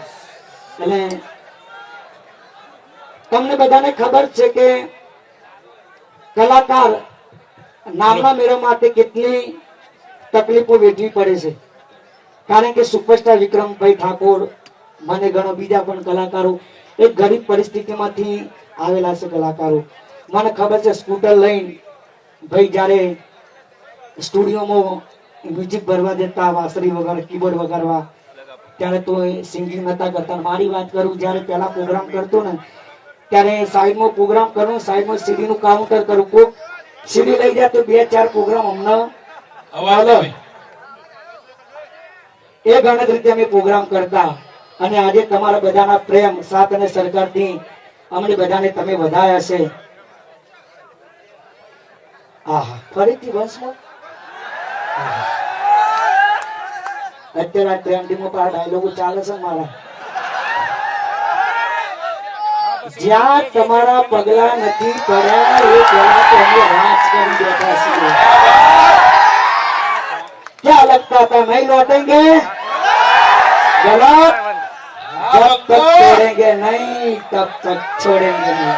એટલે તમને બધાને ખબર છે કે કલાકાર નામના મેળવવા માટે કેટલી તકલીફો વેઠવી પડે છે. કારણ કે સુપરસ્ટાર વિક્રમભાઈ ઠાકોર, મને ગણો બીજા પણ કલાકારો એક ગરીબ પરિસ્થિતિમાંથી આવેલા છે કલાકારો. મને ખબર છે સ્કૂટર લઈને ભાઈ જ્યારે સ્ટુડિયોમાં મ્યુઝિક ભરવા દેતા, વાંસળી વગાડ, કીબોર્ડ વગાડવા, ત્યારે તો સિંગિંગ નતા કરતા. મારી વાત કરું, જ્યારે પહેલા પ્રોગ્રામ કરતો ને ત્યારે સાઈડમાં પ્રોગ્રામ કરું, સાઈડમાં સીડી નું કાઉન્ટર કરું, કોક સીડી લઈ જાય તો 2-4 પ્રોગ્રામ અમને એ ગણતરીથી અમે પ્રોગ્રામ કરતા. અને આજે તમારા બધાના પ્રેમ, સાથ અને સરકારથી અમને બધાને તમે વધાયા છે. આહા, ફરીથી વંશમાં અત્યારે ટ્રેન્ડિંગમાં પાર ડાયલોગો ચાલે છે મારા. જ્યાં તમારા પગલા નથી પડ્યા એ પહેલા તો અમે રાજ કરી બેઠા છીએ. ક્યાં લગતા હતા નહીં લौटेंगे? गलत. जब तक तोड़ेंगे नहीं तब तक छोड़ेंगे नहीं.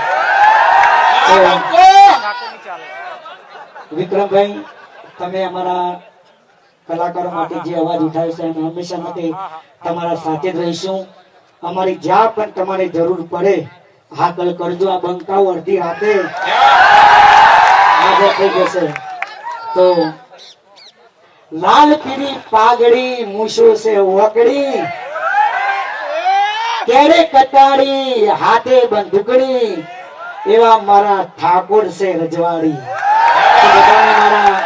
વિક્રમભાઈ, તમે અમારા કલાકારો માટે જે અવાજ ઉઠાવ્યો છે અમે હંમેશા માટે તમારા સાથે જ રહીશું. અમારી જ્યાં પણ તમારે જરૂર પડે હાકલ કરજો. આ બંકાઓ અડધી રાતે હાજર થઈ જશે. તો લાલ પીળી પાઘડી, મૂછો સે ઓકડી, કેરે કટાડી, હાથે બંદૂકડી, એવા મારા ઠાકોર છે રજવાડી. તો બધાને મારા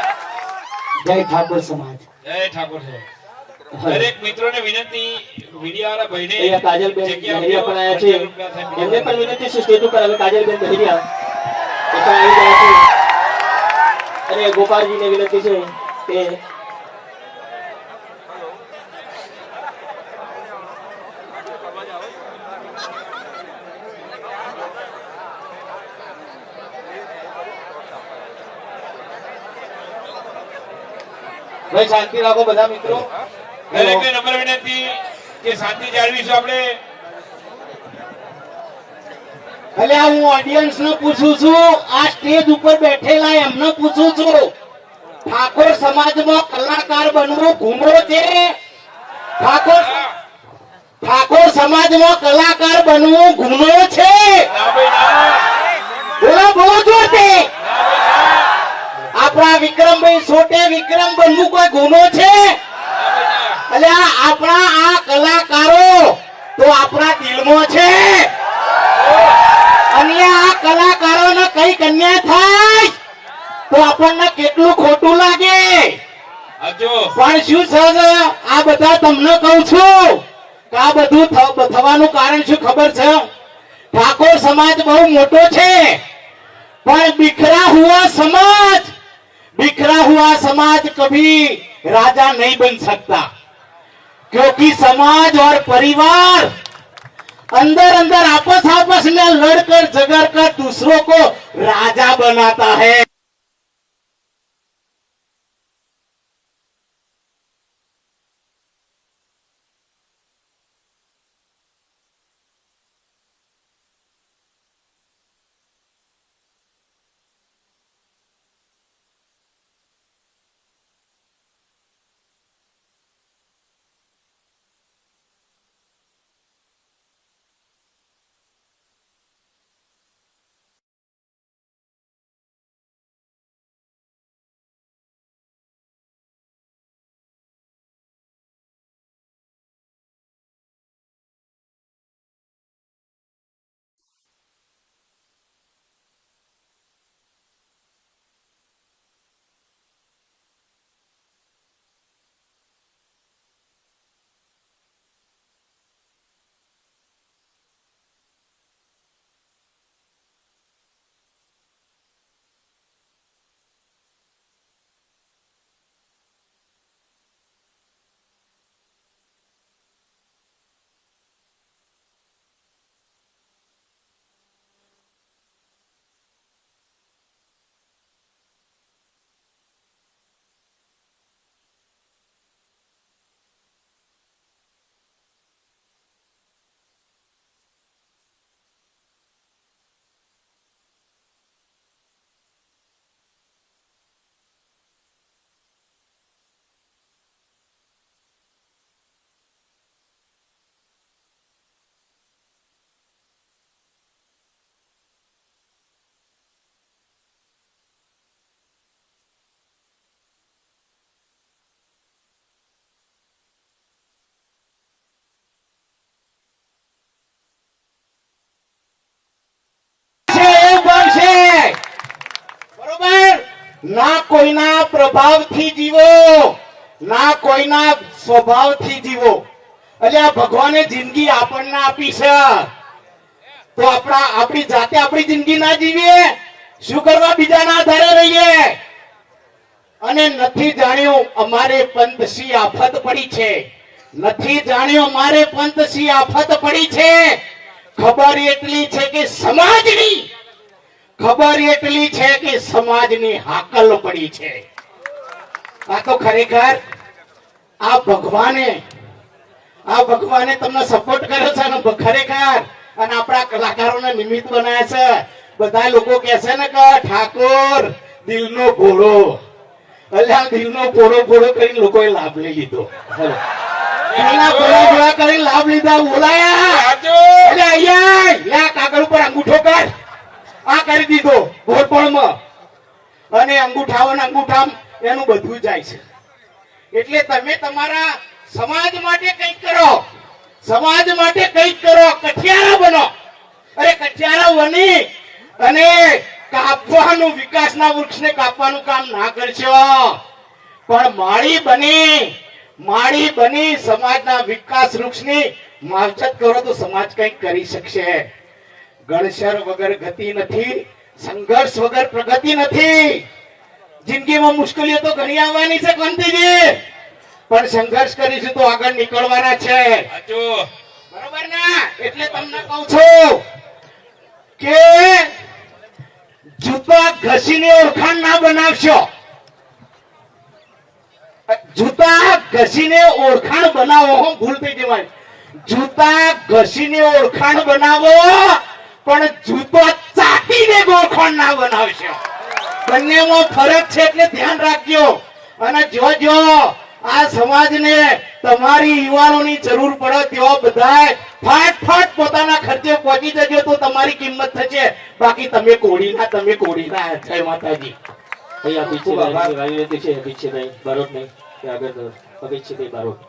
જય ઠાકોર સમાજ. જય ઠાકોર છે. દરેક મિત્રોને વિનંતી, મીડિયાવાળા ભાઈને અહીંયા કાજલબેન બહેરિયા પણ આવ્યા છે, એમને પણ વિનંતી છે સ્ટેજ ઉપર. હવે કાજલબેન બહેરિયા એ પણ આવી ગયા છે. અને ગોપાલજીને વિનંતી છે કે ભાઈ શાંતિ રાખો બધા મિત્રો. દરેકને નમ્ર વિનંતી કે શાંતિ જાળવીશું આપણે. એટલે હું ઓડિયન્સ ને પૂછું છું, આ સ્ટેજ ઉપર બેઠેલા એમને પૂછું છું, ઠાકોર સમાજમાં કલાકાર બનવું ગુનો છે? ઠાકોર સમાજમાં કલાકાર બનવું ગુનો છે? બોલો બોલો જોરથી. આપણા વિક્રમભાઈ સોટે વિક્રમ બનવું કોઈ ગુનો છે? એટલે આપણા આ કલાકારો તો આપણા દિલમાં છે. અને આ કલાકારોને કઈ કન્યા થાય તો આપણને કેટલું ખોટું લાગે. પણ શું છે, આ બધા તમને કહું છું કે આ બધું થવાનું કારણ શું ખબર છે? ઠાકોર સમાજ બહુ મોટો છે, પણ बिखरा हुआ समाज कभी राजा नहीं बन सकता, क्योंकि समाज और परिवार अंदर अंदर आपस में लड़कर झगड़ कर दूसरों को राजा बनाता है. ના કોઈના પ્રભાવથી જીવો, ના કોઈના સ્વભાવથી જીવો. એટલે આ ભગવાને જિંદગી આપણને આપી છે, તો આપણી જાતે આપણી જિંદગી ના જીવીએ? શું કરવા બીજાના આધારે રહીએ? અને નથી જાણ્યું અમારે પંથસી આફત પડી છે, નથી જાણ્યું અમારે પંથસી આફત પડી છે. ખબર એટલી છે કે સમાજની, ખબર એટલી છે કે સમાજની હાકલ પડી છે. આ તો ખરેખર આ ભગવાને તમને સપોર્ટ કર્યો છે ને ખરેખર, અને આપણા કલાકારોને નિમિત્ત બનાવ્યા છે. બધા લોકો કહે છે ને કે ઠાકોર દિલનો ઘોડો, એટલે આ દિલનો ઘોડો કરીને લોકોએ લાભ લઈ લીધો. દિલના ઘોડા કરીને લાભ લીધા, બોલાયા એટલે અહીંયા કાગળ ઉપર અંગૂઠો કર, આ કરી દીધો ઘોડપણમાં, અને અંગૂઠામ એનું બધું જાય છે. એટલે તમે તમારા સમાજ માટે કંઈક કરો, સમાજ માટે કંઈક કરો, કઠિયારા બનો. અરે કઠિયારા બની અને કાપવાનું, વિકાસના વૃક્ષને કાપવાનું કામ ના કરશો, પણ માળી બની સમાજના વિકાસ વૃક્ષની માવજત કરો તો સમાજ કંઈક કરી શકશે. ગણશર વગર ગતિ નથી, સંઘર્ષ વગર પ્રગતિ નથી. જિંદગીમાં મુશ્કેલીઓ તો ઘણી આવવાની છે કાંતિજી, પણ સંઘર્ષ કરીશું તો આગળ નીકળવાના છે. બરોબર ને? એટલે તમને કહું છું કે જૂતા ઘસીને ઓળખાણ ના બનાવશો, જૂતા ઘસીને ઓળખાણ બનાવો. હું ભૂલ થઈ જવાય, જૂતા ઘસીને ઓળખાણ બનાવો, પણ જૂતો ચાટીને ઓળખાણ ના બનાવશો. બંનેમાં ફરક છે, એટલે ધ્યાન રાખજો. અને જો આ સમાજને તમારી યુવાનોની જરૂર પડે તેવા બધા ફાટ પોતાના ખર્ચે પહોંચી જજો તો તમારી કિંમત થશે. બાકી તમે કોડીના. જય માતાજી. અહીંયા અભિષેકભાઈ રાણીવતી છે, અભિષેકભાઈ બારોટ નહીં કે આગળ અભિષેકભાઈ બારોટ.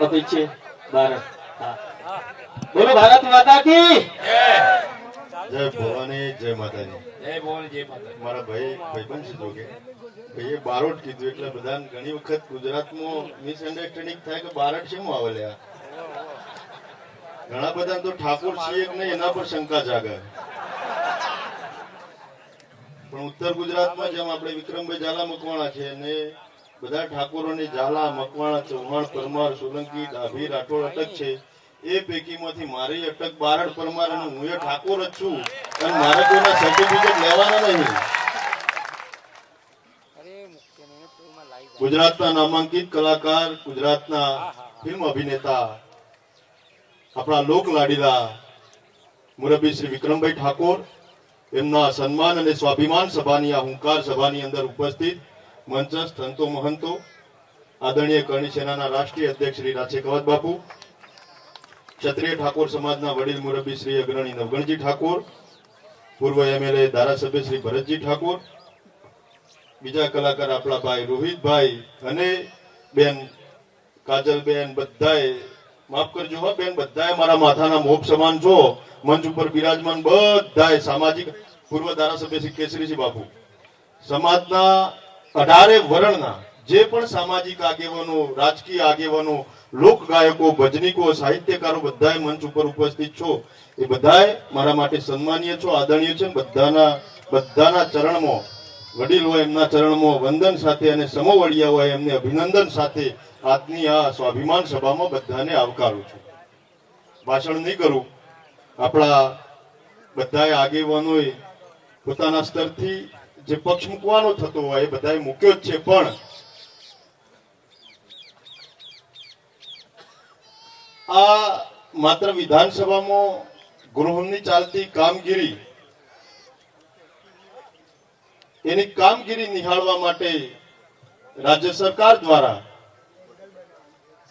અભિષેક બારોટ. હા, બોલો ભારત માતા કી જય ભવાની, જય માતાજી. જય ભવાની, જય માતા. મારા ભાઈબંધ છે જોકે ભાઈએ બારોટ કીધું એટલે બધા ઘણી વખત ગુજરાતમાં મિસઅન્ડરસ્ટેન્ડિંગ થાય કે બારોટ શેમાં આવે લ્યા. ઘણા બધા તો ઠાકોર છીએ કે નહીં એના પર શંકા જાગે. પણ ઉત્તર ગુજરાતમાં જેમ આપણે વિક્રમભાઈ ઝાલા મકવાણા છે ને બધા ઠાકોરોની ઝાલા, મકવાણા, ચૌહાણ, પરમાર, સોલંકી, ડાભી, રાઠોડ અટક છે. એ પૈકીમાંથી મારી અટક બારડ પરમાર અને હું એ ઠાકોર જ છું, અને મારે કોઈના સર્ટિફિકેટ લેવાના નહીં. ગુજરાતના નામાંકિત કલાકાર, ગુજરાતના ફિલ્મ અભિનેતા, આપણા લોક લાડીલા મુરબ્બી શ્રી વિક્રમભાઈ ઠાકોર, એમના સન્માન અને સ્વાભિમાન સભાની આ હુંકાર સભાની અંદર ઉપસ્થિત મંચસ્થ સંતો મહંતો, આદરણીય કરણી સેનાના રાષ્ટ્રીય અધ્યક્ષ શ્રી રાજે કવત બાપુ, ક્ષત્રિય ઠાકોર સમાજના વડીલ મુરબ્બી શ્રી અગ્રણી નવગણજી ઠાકોર, પૂર્વ MLA ધારાસભ્ય શ્રી ભરતજી ઠાકોર, બીજા કલાકાર આપણા ભાઈ રોહિતભાઈ અને બેન કાજલબેન, બધાએ માફ કરજો હો બેન, બધાએ મારા માથાના મોપ સમાન છો. મંચ ઉપર બિરાજમાન બધાએ સામાજિક પૂર્વ ધારાસભ્ય શ્રી કેસરીજી બાપુ, સમાજના 18 વર્ણના જે પણ સામાજિક આગેવાનો, રાજકીય આગેવાનો, લોક ગાયકો, ભજનીકો, સાહિત્યકારો બધાએ મંચ ઉપર ઉપસ્થિત છો. એ બધાએ મારા માટે સન્માનીય છો, આદરણીય છે. બધાના ચરણમાં, વડીલ હોય એમના ચરણમાં વંદન સાથે અને સમોવડિયા હોય એમને અભિનંદન સાથે આજની આ સ્વાભિમાન સભામાં બધાને આવકારું છું. ભાષણ નહીં કરું. આપણા બધાએ આગેવાનોએ પોતાના સ્તરથી જે પક્ષ મૂકવાનો થતો હોય એ બધાએ મૂક્યો જ છે, પણ આ માત્ર વિધાનસભામાં ગૃહની ચાલતી કામગીરી, એની કામગીરી નિહાળવા માટે રાજ્ય સરકાર દ્વારા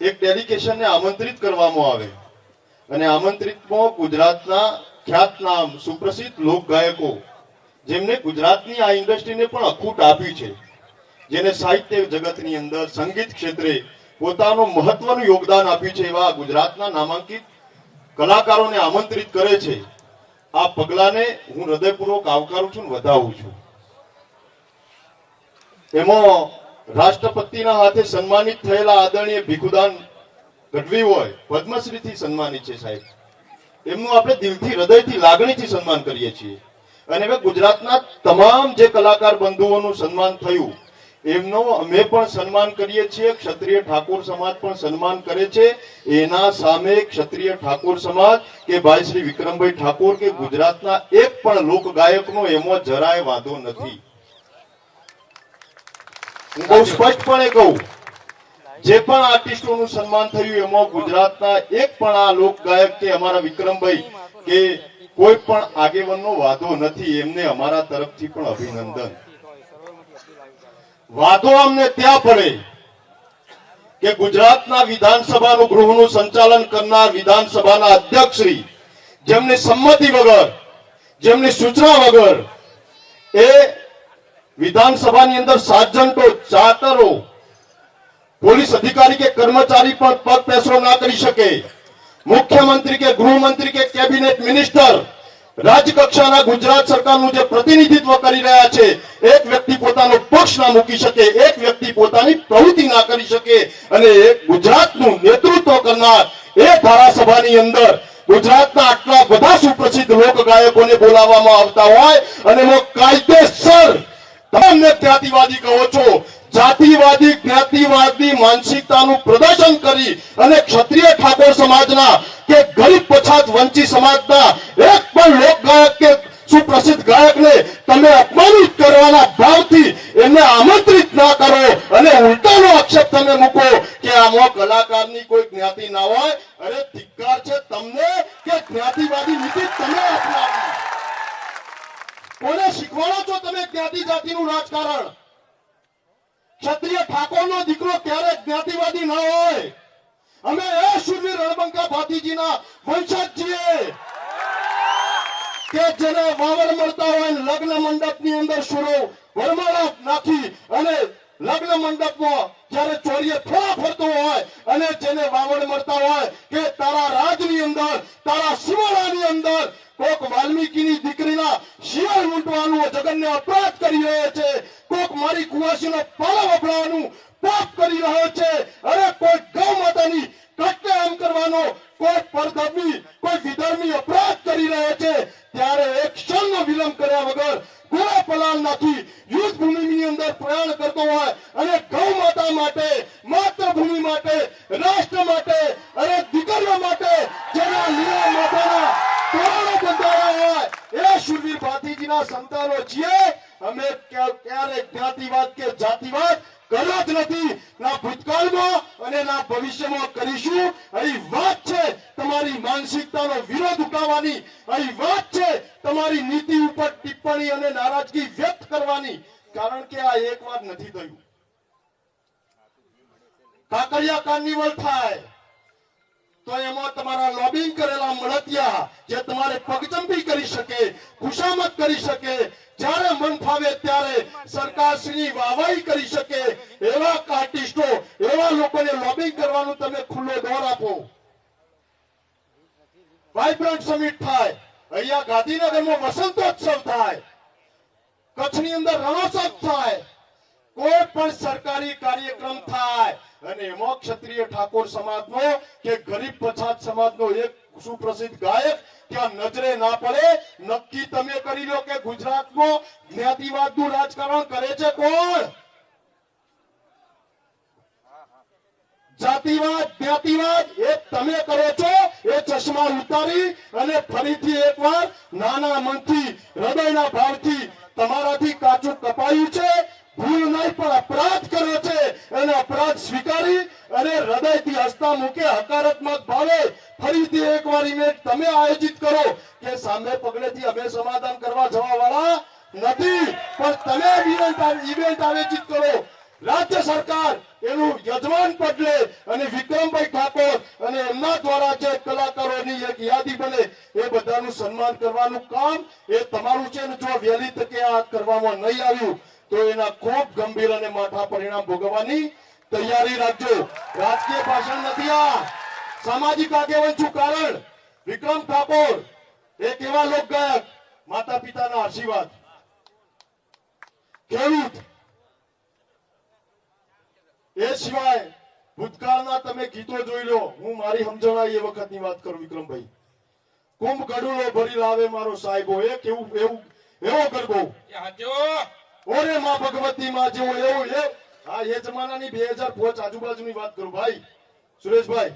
એક ડેલિગેશનને આમંત્રિત કરવામાં આવે, અને આમંત્રિતમાં ગુજરાતના ખ્યાતનામ સુપ્રસિદ્ધ લોક ગાયકો, જેમને ગુજરાતની આ ઇન્ડસ્ટ્રીને પણ અખૂટ આપ્યું છે, જેને સાહિત્ય જગતની અંદર સંગીત ક્ષેત્રે પોતાનું મહત્વનું યોગદાન આપ્યું છે, એવા ગુજરાતના નામાંકિત કલાકારોને આમંત્રિત કરે છે. આ પગલાને હું હૃદયપૂર્વક આવકારું છું અને વધાવું છું. એમાં રાષ્ટ્રપતિના હાથે સન્માનિત થયેલા આદરણીય ભીખુદાન ગઢવી હોય, પદ્મશ્રીથી સન્માનિત છે સાહેબ. એમનું આપણે દિલથી હૃદયથી લાગણીથી સન્માન કરીએ છીએ. અને હવે ગુજરાતના તમામ જે કલાકાર બંધુઓનું સન્માન થયું એમનો અમે પણ સન્માન કરીએ છીએ. ક્ષત્રિય ઠાકોર સમાજ પણ સન્માન કરે છે. એના સામે ક્ષત્રિય ઠાકોર સમાજ કે ભાઈ શ્રી વિક્રમભાઈ ઠાકોર કે ગુજરાતના એક પણ લોક ગાયકનો એમાં જરાય વાંધો નથી. હું બહુ સ્પષ્ટપણે કહું, જે પણ આર્ટિસ્ટોનું સન્માન થયું એમાં ગુજરાતના એક પણ આ લોક ગાયક કે અમારા વિક્રમભાઈ કે કોઈ પણ આગેવાનનો વાંધો નથી. એમને અમારા તરફથી પણ અભિનંદન. વાંધો અમને ત્યાં પડે કે ગુજરાતના વિધાનસભાનું ગૃહનું સંચાલન કરનાર વિધાનસભાના અધ્યક્ષ શ્રી, જેમની સંમતિ વગર, જેમની સૂચના વગર એ વિધાનસભાની અંદર સાર્જન્ટો, ચાકરો, પોલીસ અધિકારી કે કર્મચારી પણ પગ પેસરો ના કરી શકે. મુખ્યમંત્રી કે ગૃહમંત્રી કે કેબિનેટ મિનિસ્ટર, રાજ્ય કક્ષાના ગુજરાત સરકારનું જે પ્રતિનિધિત્વ કરી રહ્યા છે, એક વ્યક્તિ પોતાનો પક્ષ ના મૂકી શકે, એક વ્યક્તિ પોતાની પ્રવૃત્તિ ના કરી શકે. અને એક ગુજરાતનું નેતૃત્વ કરનાર એ ધારાસભાની અંદર ગુજરાતના આટલા બધા સુપ્રસિદ્ધ લોક ગાયકોને બોલાવવામાં આવતા હોય અને એમાં કાયદેસર તમને જ્ઞાતિવાદી કહો છો, જાતિવાદી જ્ઞાતિવાદી માનસિકતાનું પ્રદર્શન કરી અને ક્ષત્રિય ઠાકોર સમાજના કે ગરીબ પછાત વંચિત સમાજના એક પણ લોક ગાયક કે સુપ્રસિદ્ધ ગાયકને તમે અપમાનિત કરવાના ભાવથી એમને આમંત્રિત ના કરો અને ઉલટાનો આક્ષેપ તમે મૂકો કે આમાં કલાકારની કોઈ જ્ઞાતિ ના હોય. અરે ધિક્કાર છે તમને કે જ્ઞાતિવાદી નીતિ તમે અપનાવી. કોને શીખવાડો છો તમે જ્ઞાતિ જાતિનું રાજકારણ? ક્ષત્રિય ઠાકોરનો દીકરો ક્યારેક જ્ઞાતિવાદી ના હોય. અમે એ શૂરવીર રણબંકા ભાતીજીના વંશજ છીએ કે જેને વાવડ મળતા હોય લગ્ન મંડપની અંદર સુરો વરમાળા નાખી અને લગ્ન મંડપમાં જ્યારે ચોરીએ થોડા ફરતો હોય અને જેને વાવડ મળતા હોય કે તારા રાજની અંદર, તારા સિમોડાની અંદર કોક વાલ્મીકીની દીકરીના શિયાળ લૂંટવાનું જગન્ને અપરાધ કરી રહ્યો છે, કોક મારી કુવાસીનો પાલો વપરાવાનું પાપ કરી રહ્યો છે. અરે કોઈ ગૌ માતાની કત્લેઆમ કરવાનો કોઈ પરધર્મી, કોઈ વિધર્મી અપરાધ કરી રહ્યો છે, ત્યારે એક ક્ષણનો વિલંબ કર્યા વગર ગોળા પલાણ નાખી યુદ્ધ ભૂમિની અંદર પ્રયાણ કરતો હોય અને ગૌ માતા માટે, માતૃભૂમિ માટે, રાષ્ટ્ર માટે, અરે દીકરીઓ માટે જેના લીલા માતાના તોરણો બંધાયા હોય એ શૂરવીર ભાતીજીના સંતાનો છીએ. અમે ક્યારે જ્ઞાતિવાદ કે જાતિવાદ કર્યો જ નથી, ના ભૂતકાળમાં અને ના ભવિષ્યમાં કરીશું. અહીં વાત છે તમારી માનસિકતાનો વિરોધ ઉઠાવવાની, અહીં વાત છે તમારી નીતિ ઉપર ટિપ્પણી અને નારાજગી વ્યક્ત કરવાની. કારણ કે આ એક વાર નથી થયું. કાકરિયા કાર્નિવલ થાય તો એમાં તમારા લોબિંગ કરેલા મળતિયા જે તમારે પગચંપી કરી શકે, ખુશામત કરી શકે, જ્યારે મન ફાવે ત્યારે સરકારશ્રીની વાહવાહી કરી શકે એવા આર્ટિસ્ટો, એવા લોકોને લોબિંગ કરવાનું તમે ખુલ્લો દોર આપો. વાઇબ્રન્ટ સમિટ થાય, અહીંયા ગાંધીનગરમાં વસંતોત્સવ થાય, કચ્છની અંદર રણોત્સવ થાય, કોઈ પણ સરકારી કાર્યક્રમ થાય અને એમાં ક્ષત્રિય ઠાકોર સમાજનો કે ગરીબ પછાત સમાજનો એક સુપ્રસિદ્ધ ગાયક ત્યાં નજરે ના પડે. નક્કી તમે કરી લો કે ગુજરાતમાં જ્ઞાતિવાદનું રાજકારણ કરે છે કોણ? જાતિવાદ, જ્ઞાતિવાદ એ તમે કરો છો. એ ચશ્મા ઉતારી અને ફરીથી એકવાર નાના મનથી, હૃદયના ભાવથી તમારાથી કાચું કપાયું છે, ભૂલ નહીં પણ અપરાધ કર્યો છે અને અપરાધ સ્વીકારી અને હૃદયથી હસતા મૂકે હકારાત્મક ભાવે ફરીથી એકવાર ઇવેન્ટ તમે આયોજિત કરો કે સામે પગલેથી અમે સમાધાન કરવા જવા વાળા નથી, પણ તમે ઇવેન્ટ આયોજિત કરો. રાજ્ય સરકાર એનું યજમાન પદ લે અને વિક્રમભાઈ ઠાકોર અને એમના દ્વારા જે કલાકારોની એક યાદી બને એ બધાનું સન્માન કરવાનું કામ એ તમારું છે. જો વહેલી તકે આ કરવામાં નહીં આવ્યું તો એના ખૂબ ગંભીર અને માઠા પરિણામ ભોગવવાની તૈયારી રાખજો. રાજકીય ભાષણ નથી આ, સામાજિક આગેવાન છું. કારણ વિક્રમ ઠાકોર એક એવા લોક ગાયક, માતા પિતાના આશીર્વાદ, ખેડૂત, એ સિવાય ભૂતકાળના તમે ગીતો જોઈ લો. હું મારી સમજણા એ વખતની વાત કરું વિક્રમભાઈ. કુંભ ગડુલો ભરી લાવે મારો સાહેબો, એક એવું એવું એવો ગરબો, ઓરે માં ભગવતી માં જેવો એવું હા એ જમાનાની 2005 આજુબાજુની વાત કરું ભાઈ સુરેશભાઈ.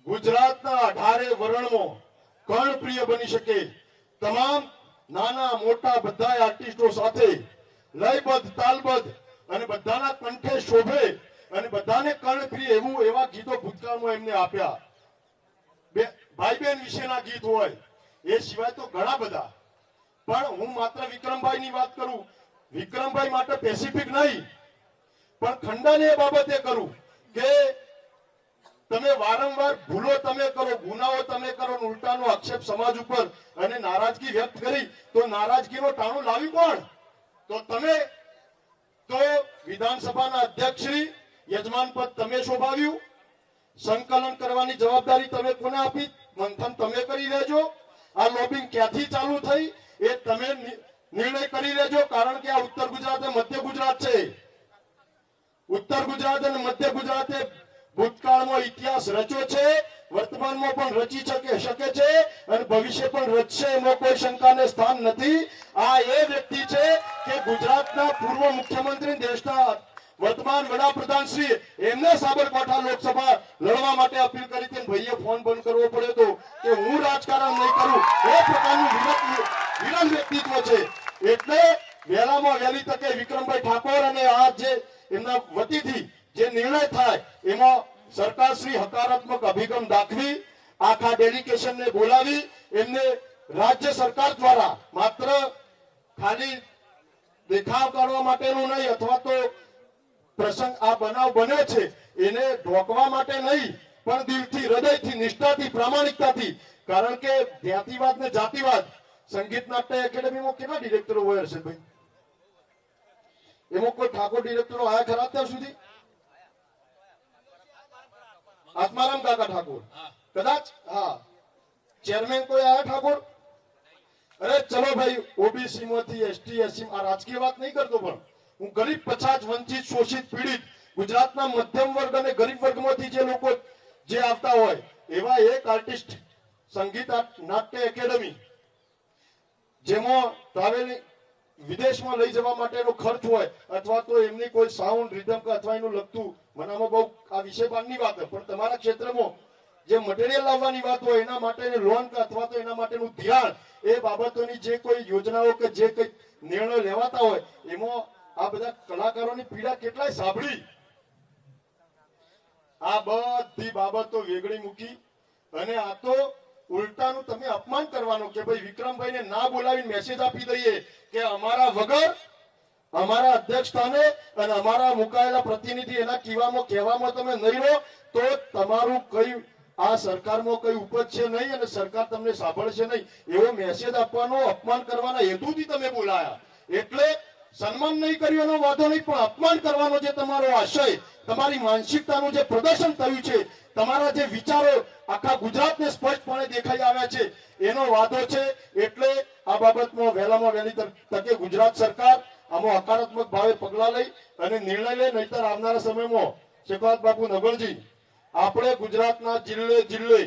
ગુજરાતના 18 વર્ણમાં કર્ણપ્રિય બની શકે તમામ નાના મોટા બધા આર્ટિસ્ટો સાથે લયબદ્ધ તાલબદ્ધ અને બધાના કંઠે શોભે અને બધાને કર્ણપ્રિય એવું એવા ગીતો ભૂતકાળમાં એમને આપ્યા. ભાઈ બહેન વિશેના ગીત હોય, એ સિવાય તો ઘણા બધા, પણ હું માત્ર વિક્રમભાઈ ની વાત કરું. વિક્રમભાઈ માટે પેસિફિક નહીં, પણ ખંડન એ બાબતે કરું કે તમે વારંવાર ભૂલો તમે કરો, ગુનાઓ તમે કરો, ઉલટાનો આક્ષેપ સમાજ ઉપર અને નારાજગી વ્યક્ત કરી, તો નારાજગીનો ટાણું લાવી કોણ? તો તમે. તો વિધાનસભાના અધ્યક્ષશ્રી, યજમાન પદ તમે શોભાવ્યું, સંકલન કરવાની જવાબદારી તમે કોને આપી? મંથન તમે કરી લેજો. આ લોબિંગ ક્યાંથી ચાલુ થઈ એ તમે નિર્ણય કરી લેજો, કારણ કે આ ઉત્તર ગુજરાત અને મધ્ય ગુજરાત છે. ઉત્તર ગુજરાત અને મધ્ય ગુજરાતે ભૂતકાળમાં ઇતિહાસ રચ્યો છે, વર્તમાનમાં પણ રચી શકે છે અને ભવિષ્ય પણ રચશે, એમાં કોઈ શંકાને સ્થાન નથી. આ એ વ્યક્તિ છે કે ગુજરાતના પૂર્વ મુખ્યમંત્રી, દેશના વર્તમાન વડાપ્રધાન શ્રી, એમને સાબરકાંઠા લોકસભા લડવા માટે અપીલ કરી હતી. ભાઈએ ફોન બંધ કરવો પડ્યો તો કે હું રાજકારણ નહીં કરું, એ પ્રકારનું વિલન વ્યક્તિત્વ છે. એટલે વહેલામાં વહેલી તકે વિક્રમભાઈ ઠાકોર અને આ જે એમના વતીથી જે નિર્ણય થાય એમાં સરકારશ્રી હકારાત્મક અભિગમ દાખવી, આખા ડેલિગેશનને બોલાવી એમને રાજ્ય સરકાર દ્વારા માત્ર ખાલી દેખાવ કરવા માટેનું નહીં, અથવા તો પ્રસંગ આ બનાવ બન્યો છે એને ઢોકવા માટે નહીં, પણ દિલથી, હૃદયથી, નિષ્ઠાથી, પ્રામાણિકતાથી. કારણ કે જ્ઞાતિવાદ ને જાતિવાદ, સંગીત નાટ્ય એકેડેમીમાં કેટલા ડિરેક્ટરો હોય હર્ષદભાઈ? એમાં કોઈ ઠાકોર ડિરેક્ટરો આયા ખરા અત્યાર સુધી? આત્મારામ કાકા ઠાકોર કદાચ, હા. ચેરમેન કોઈ આયા ઠાકોર? અરે ચલો ભાઈ, ઓબીસી માંથી એસટી એસસી, આ રાજકીય વાત નહીં કરતો, પણ હું ગરીબ, પછાત, વંચિત, શોષિત, પીડિત ગુજરાતના મધ્યમ વર્ગ અને ગરીબ વર્ગમાંથી જે લોકો જે આવતા હોય એવા એક આર્ટિસ્ટ સંગીત નાટ્ય એકેડેમી, જેમાં ટ્રાવેલિંગ વિદેશમાં લઈ જવા માટેનો ખર્ચ હોય, અથવા તો એમની કોઈ સાઉન્ડ રિધમ કે અથવા એનું લગતું, મનામાં બહુ આ વિષય બારની વાત હોય, પણ તમારા ક્ષેત્રમાં જે મટીરિયલ લાવવાની વાત હોય એના માટેની લોન કે અથવા તો એના માટેનું ધ્યાન, એ બાબતોની જે કોઈ યોજનાઓ કે જે કઈ નિર્ણય લેવાતા હોય એમાં આ બધા કલાકારોની પીડા કેટલાય સાંભળી. આ બધી બાબતો વેગળી મૂકી અને આ તો ઉલટાનું તમે અપમાન કરવાનું કે ભાઈ વિક્રમભાઈને ના બોલાવીને મેસેજ આપી દઈએ કે અમારા વગર, અમારા અધ્યક્ષ સ્થાને અને અમારા મુકાયેલા પ્રતિનિધિ એના કહેવામાં તમે નહીં રહો તો તમારું કઈ આ સરકારમાં કઈ ઉપજ છે નહીં અને સરકાર તમને સાંભળશે નહીં, એવો મેસેજ આપવાનો, અપમાન કરવાના હેતુથી તમે બોલાયા. એટલે સન્માન નહીં કર્યું એનો વાંધો નહીં, પણ અપમાન કરવાનો જે તમારો આશય, તમારી માનસિકતાનું જે પ્રદર્શન થયું છે, તમારા જે વિચારો આખા ગુજરાતને સ્પષ્ટપણે દેખાઈ આવ્યા છે, એનો વાંધો છે. એટલે આ બાબતમાં વહેલામાં વહેલી તકે ગુજરાત સરકાર આમાં હકારાત્મક ભાવે પગલા લઈ અને નિર્ણય લે, નહીતર આવનારા સમયમાં શેખાવત બાપુ નગરજી, આપણે ગુજરાતના જિલ્લે જિલ્લે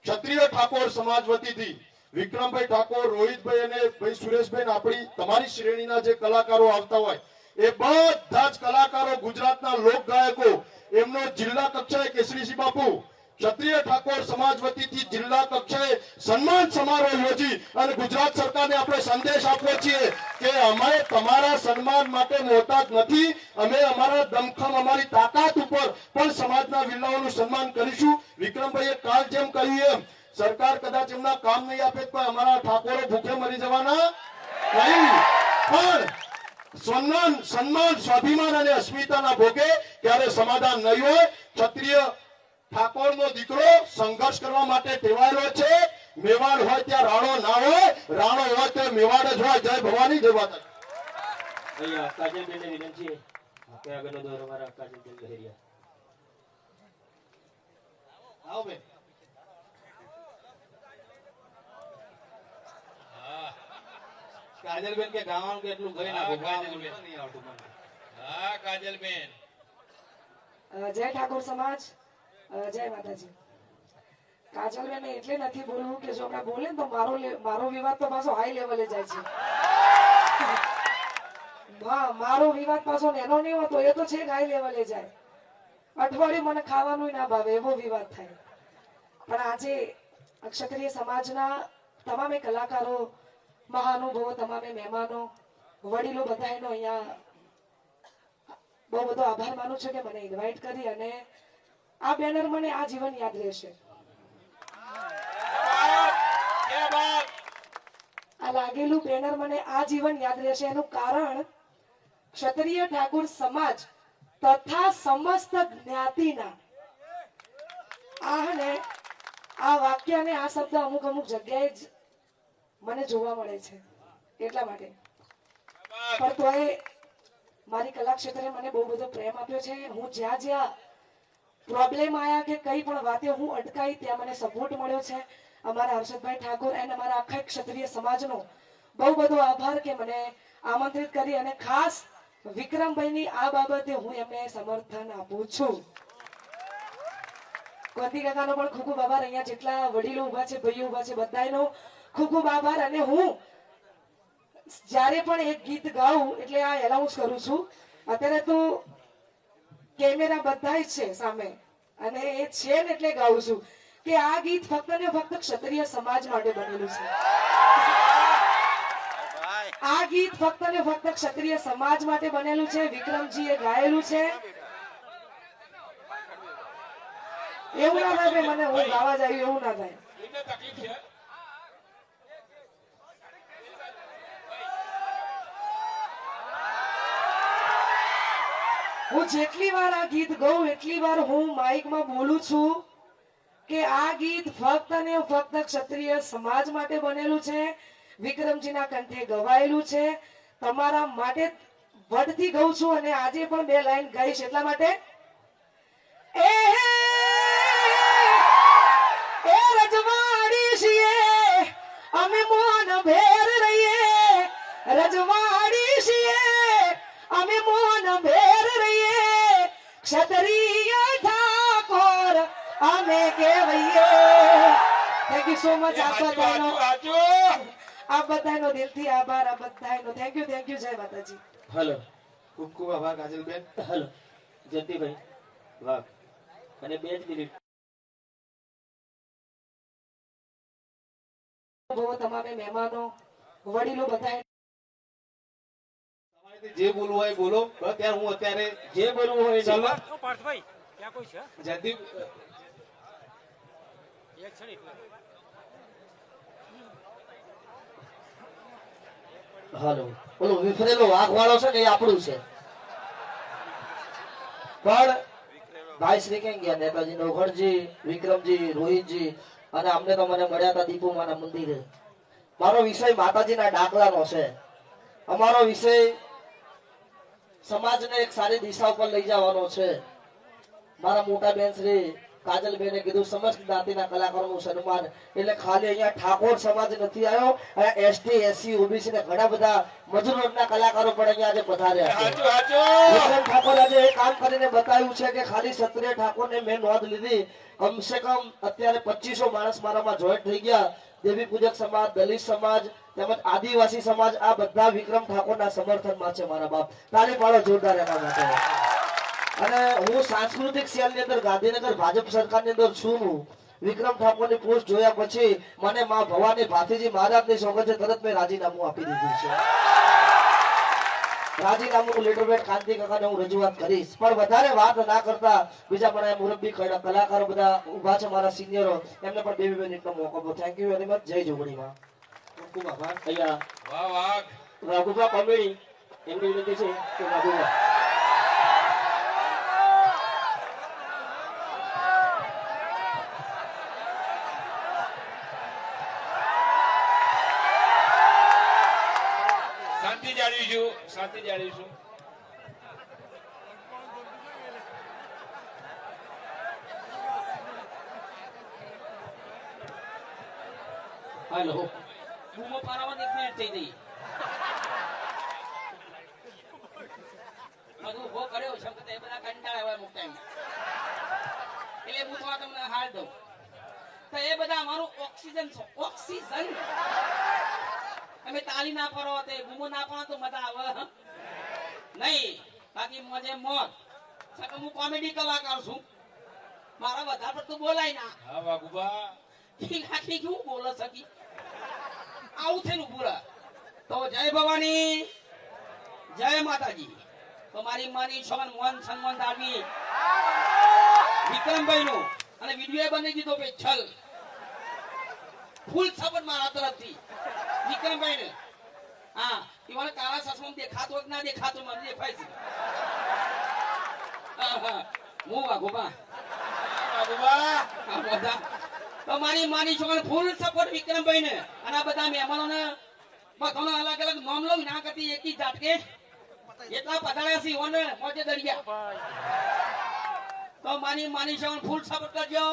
ક્ષત્રિય ઠાકોર સમાજ વતીથી વિક્રમભાઈ ઠાકોર, રોહિતભાઈ અને ભાઈ સુરેશભાઈ, આપણી તમારી શ્રેણીના જે કલાકારો આવતા હોય એ બધા જ કલાકારો, ગુજરાતના લોક ગાયકો, એમનો જિલ્લા કક્ષાએ કેસરીસિંહ બાપુ ક્ષત્રિય ઠાકોર સમાજ વતીથી જિલ્લા કક્ષાએ સન્માન સમારોહ યોજી અને ગુજરાત સરકારને આપણે સંદેશ આપવો છીએ કે અમે તમારા સન્માન માટે મોહતાજ નથી, અમે અમારા દમખમ, અમારી તાકાત ઉપર પણ સમાજના વિલાઓનું સન્માન કરીશું. વિક્રમભાઈએ કાલ જેમ કહ્યું એમ સરકાર કદાચ એમના કામ નહીં આપે તો અમારા ઠાકોરો ભૂખે મરી જવાના નહીં, પણ સન્માન, સ્વાભિમાન અને અસ્મિતાના ભોગે ક્યારે સમાધાન નહીં હોય. ક્ષત્રિય ઠાકોરનો દીકરો સંઘર્ષ કરવા માટે ટેવાયેલો છે. મેવાડ હોય ત્યાં રાણો ના હોય, રાણો હોય તો મેવાડ જ હોય. જય ભવાની, જય માતા. અહીંયા કાજલબેનને વિનંતી છે કે આગળનો દોર અમારા કાજલબેન લહેરિયા. આવો બેન. કાજલબેન કે ગાવાનું કે એટલું ગઈ નાખો ગાવાનું કાજલબેન. નહીં આવડતું મને. હા કાજલબેન જય ઠાકોર સમાજ, જય માતાજી. કાજલબેન એટલે નથી બોલવું કે જો હમણાં બોલે ને તો મારો વિવાદ તો પાછો હાઈ લેવલે જાય છે. હા, મારો વિવાદ પાછો નેનો નહીં હોતો, એ તો છે હાઈ લેવલે જાય. અઠવાડિયું મને ખાવાનું ના ભાવે એવો વિવાદ થાય. પણ આજે ક્ષત્રિય સમાજના તમામે કલાકારો, મહાનુભાવો, તમામે મહેમાનો, વડીલો બધાનો અહીંયા બહુ બધો આભાર માનું છું કે મને ઇન્વાઇટ કરી અને આ બેનર મને આ જીવન યાદ રહેશે. આ લાગેલું બેનર મને આ જીવન યાદ રહેશે. એનું કારણ ક્ષત્રિય ઠાકુર સમાજ તથા સમસ્ત જ્ઞાતિના આ વાક્ય અને આ શબ્દ અમુક જગ્યાએ જ મને જોવા મળે છે. એટલા માટે પણ તોય મારી કલા ક્ષેત્રે મને બહુ બધો પ્રેમ આપ્યો છે. હું જ્યાં જ્યાં પ્રોબ્લેમ આયા કે કઈ પણ વાતે હું અટકાઈ ત્યાં મને સપોર્ટ મળ્યો છે. અમારા હર્ષદભાઈ ઠાકોર અને અમારા આખા ક્ષત્રિય સમાજનો બહુ બધો આભાર કે મને આમંત્રિત કરી અને ખાસ વિક્રમભાઈની આ બાબતે હું એમને સમર્થન આપું છું. કોંતી કાકાનો પણ ખૂબ ખૂબ આભાર. અહીંયા જેટલા વડીલો ઉભા છે, ભાઈઓ ઉભા છે, બધાનો ખૂબ ખૂબ આભાર. અને હું જ્યારે પણ એક ગીત ગાઉં એટલે આ એનાઉન્સ કરું છું. અત્યારે તો કેમેરા બધા જ છે સામે અને એ છે ને એટલે ગાઉં છું કે આ ગીત ફક્ત ને ફક્ત ક્ષત્રિય સમાજ માટે બનેલું છે. આ ગીત ફક્ત ને ફક્ત ક્ષત્રિય સમાજ માટે બનેલું છે. વિક્રમજીએ ગાયેલું છે. એવું ના થાય મને હું ગાવા જાય એવું ના થાય. એને તકલીફ છે હું જેટલી વાર આ ગીત ગાઉં એટલી વાર હું માઇકમાં બોલું છું કે આ ગીત ફક્ત ને ફક્ત ક્ષત્રિય સમાજ માટે બનેલું છે. વિક્રમજીના કંઠે ગવાયેલું છે. તમારા માટે વડથી ગાઉં છું અને આજે પણ બે લાઈન ગાઈશ. એટલા માટે એ રજવાડી છીએ અમે મોન ભેર રહીએ, રજવાડી છીએ અમે મોન ભેર રહીએ, ક્ષત્રિય ઠાકોર અમે કહેવાઈએ. Thank you so much. આપ બધાનો દિલથી આભાર. આ બધાનો થેન્ક યુ. જય માતાજી. હલો ખૂબ ખૂબ આભાર કાજલબેન. હલો જયંતિભાઈ વાહ. અને 2 જ મિનિટ તમામે મહેમાનો, વડીલો બધા તમારેથી જે બોલવું હોય એ બોલો. અત્યારે હું જે બોલવું હોય એ ચાલો. પાર્થભાઈ ક્યાં કોઈ છે જયદીપ એક છે ને એટલે હાલો ઓલો વિફરેલો વાઘ વાળો છે ને એ આપણું છે. પણ ભાઈ શ્રી ક્યાં ગયા? નેતાજી નોખડજી, વિક્રમજી, રોહિતજી અને અમને તો મને મળ્યા હતા દીપુમાના મંદિરે. મારો વિષય માતાજીના ડાકલાનો છે. અમારો વિષય સમાજને એક સારી દિશા ઉપર લઈ જવાનો છે. મારા મોટા બેન શ્રી કાજલબેને કીધું સમસ્ત જ્ઞાતિના કલાકારોનું સન્માન એટલે ખાલી અહીંયા ઠાકોર સમાજ નથી આવ્યો, અહીંયા એસટી, એસસી, ઓબીસી ને ઘણા બધા મજૂર વર્ગના કલાકારો પણ અહીંયા આજે પધાર્યા છે. વિક્રમ ઠાકોર આજે એ કામ કરીને બતાવ્યું છે કે ખાલી ક્ષત્રિય ઠાકોરને મેં નોંધ લીધી. કમસે કમ અત્યારે 2500 માણસ મારામાં જોઈન્ટ થઈ ગયા. દેવી પૂજક સમાજ, દલિત સમાજ તેમજ આદિવાસી સમાજ આ બધા વિક્રમ ઠાકોરના સમર્થનમાં છે. મારા બાપ તાળી પાડો જોરદાર એના માટે. અને હું સાંસ્કૃતિક સેલની અંદર ગાંધીનગર ભાજપ સરકારની અંદર છું. વિક્રમ ઠાકોરની પોસ્ટ જોયા પછી મને માં ભવાની ભાતીજી મહારાજની સોગંદ તરત મેં રાજીનામું આપી દીધું છે. રાજીનામું લેટરપેડ કાંતિ કાકાને હું રજૂઆત કરીશ. પણ વધારે વાત ના કરતા બીજા પણ મુરબ્બી કલાકારો બધા ઉભા છે, મારા સિનિયરો, એમને પણ 2 મિનિટનો મોકો આપો. Thank you very much. જય જોગણીમાં. ખૂબ ખૂબ આભાર. અહીંયા વાહ વાહ રાઘુભા કોમેડી એમની વિનંતી છે કે રાઘુભા શાંતિ જાળવીશું. હાલો બૂમો પારાવાની 1 મિનિટ થઈ ગઈ. બધું ઉભો કર્યો છે તો એ બધા કંટાળે હોય અમુક ટાઈમ એટલે હું થોડા તમને હાલ દઉં તો એ બધા અમારું ઓક્સિજન છે ઓક્સિજન તમે તાલી ના કરો તે ગુમો ના પાડો તો મજા આવે નહીં બાકી મોજે મોજ સકે હું કોમેડી કલાકાર છું મારા વધારે પડતું બોલાય ના હા વાઘુબા આખી કેવું બોલો સકી આવું થયેલું પૂરા તો જય ભવાની જય માતાજી તો મારી માની છોકન મોહન સન્માન દાવી વિક્રમભાઈ નું અને વિડીયો બની દીધો પે છલ ફૂલ સપોર્ટ મારા તરફથી વિક્રમભાઈ ને હા ઈવાને કાળા સસમમ દેખાતો કે ના દેખાતો મને દેખાય છે હું વાઘોબા બધા તો મારી માની છોકરાને ફૂલ સપોર્ટ વિક્રમભાઈ ને અને આ બધા મહેમાનોને બધાનો અલગ અલગ મામલો ના કરતી એકી ઝાટકે એટલા પધાર્યા છે ઓને મોજે દરિયા તો માની છોકરાને ફૂલ સપોર્ટ કરજો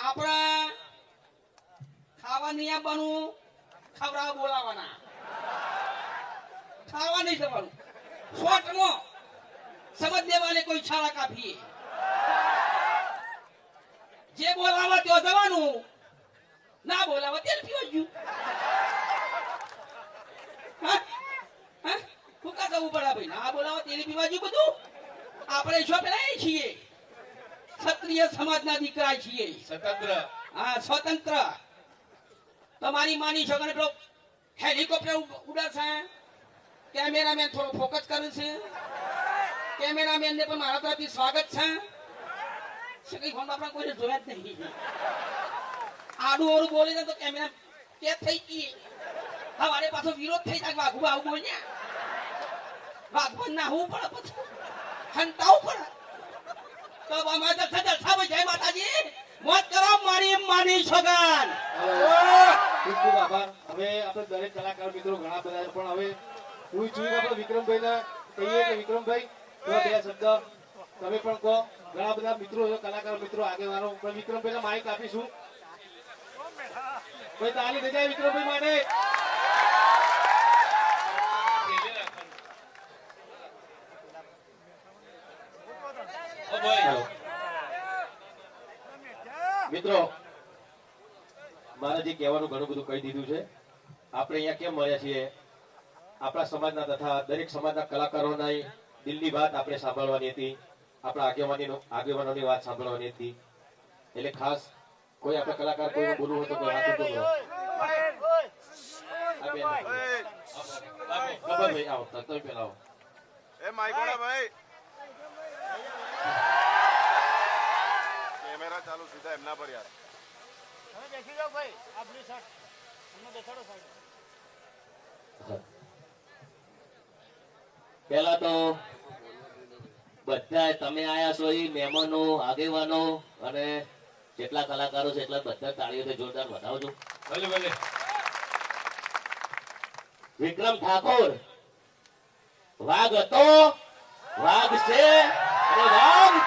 આપણે ખાવા નહીં આપવાનું ખવડાવવા બોલાવાના ખાવા નહીં જવાનું શોર્ટનો સમજને વાલે કોઈ છાળા કાફી જે બોલાવા ત્યાં જવાનું ના બોલાવા તેલ પીવા ગયું ફૂકા જવું પડે ભાઈ ના બોલાવા તેલ પીવા ગયું બધું આપણે શું પેલા છીએ ક્ષત્રિય સમાજના દીકરા છીએ સ્વતંત્ર હા સ્વતંત્ર તમારી માની છોકરાને પેલો હેલિકોપ્ટર ઉડાડશે કેમેરામેન થોડો ફોકસ કરે છે કેમેરામેન ને પણ મારા તરફથી સ્વાગત છે સગી ફોન આપણે કોઈને જોયા જ નહીં આડું ઓરું બોલે ને તો કેમેરા કે થઈ ગઈ હવારે પાછો વિરોધ થઈ જાય વાઘુ આવું બોલ્યા વાઘુ ના હું પડે પછી હંતાવું પડે તો અમારે જલસા જય માતાજી મોજ કરો મારી માની છોકન ખૂબ ખૂબ આભાર હવે આપણે દરેક કલાકાર મિત્રો ઘણા બધા છે, પણ હવે હું ઈચ્છું છું આપણે વિક્રમભાઈને કહીએ કે વિક્રમભાઈ થોડા બે શબ્દ તમે પણ કહો. ઘણા બધા મિત્રો છે, કલાકાર મિત્રો આગેવાનો, પણ વિક્રમભાઈને માઇક આપીશું. કોઈ તાલી થઈ જાય વિક્રમભાઈ માટે. ઓ ભાઈ મિત્રો મારે જે કહેવાનું ઘણું બધું કહી દીધું છે. આપણે અહીંયા કેમ મળ્યા છીએ? આપણા સમાજના તથા દરેક સમાજના કલાકારોના દિલની વાત આપણે સાંભળવાની હતી, આપણા આગેવાનોની વાત સાંભળવાની હતી. એટલે ખાસ કોઈ આપણા કલાકાર કોઈ બોલવું હોય તો કોઈ હાથ ઊંચો કરો. ભાઈ આવો, તમે પેલા આવો. એ માઈકોડા ભાઈ કેમેરા ચાલુ સીધા એમના પર યાર. તમે બેસી જાઓ ભાઈ આ બ્લુ શર્ટ તમને બેસાડો સાહેબ. પેલા તો બધા તમે આયા છો એ મહેમાનો, આગેવાનો અને જેટલા કલાકારો છે એટલા બધા તાળીઓથી જોરદાર વધાવજો. ભલે ભલે. વિક્રમ ઠાકોર વાઘ હતો, વાઘ છે અને વાઘ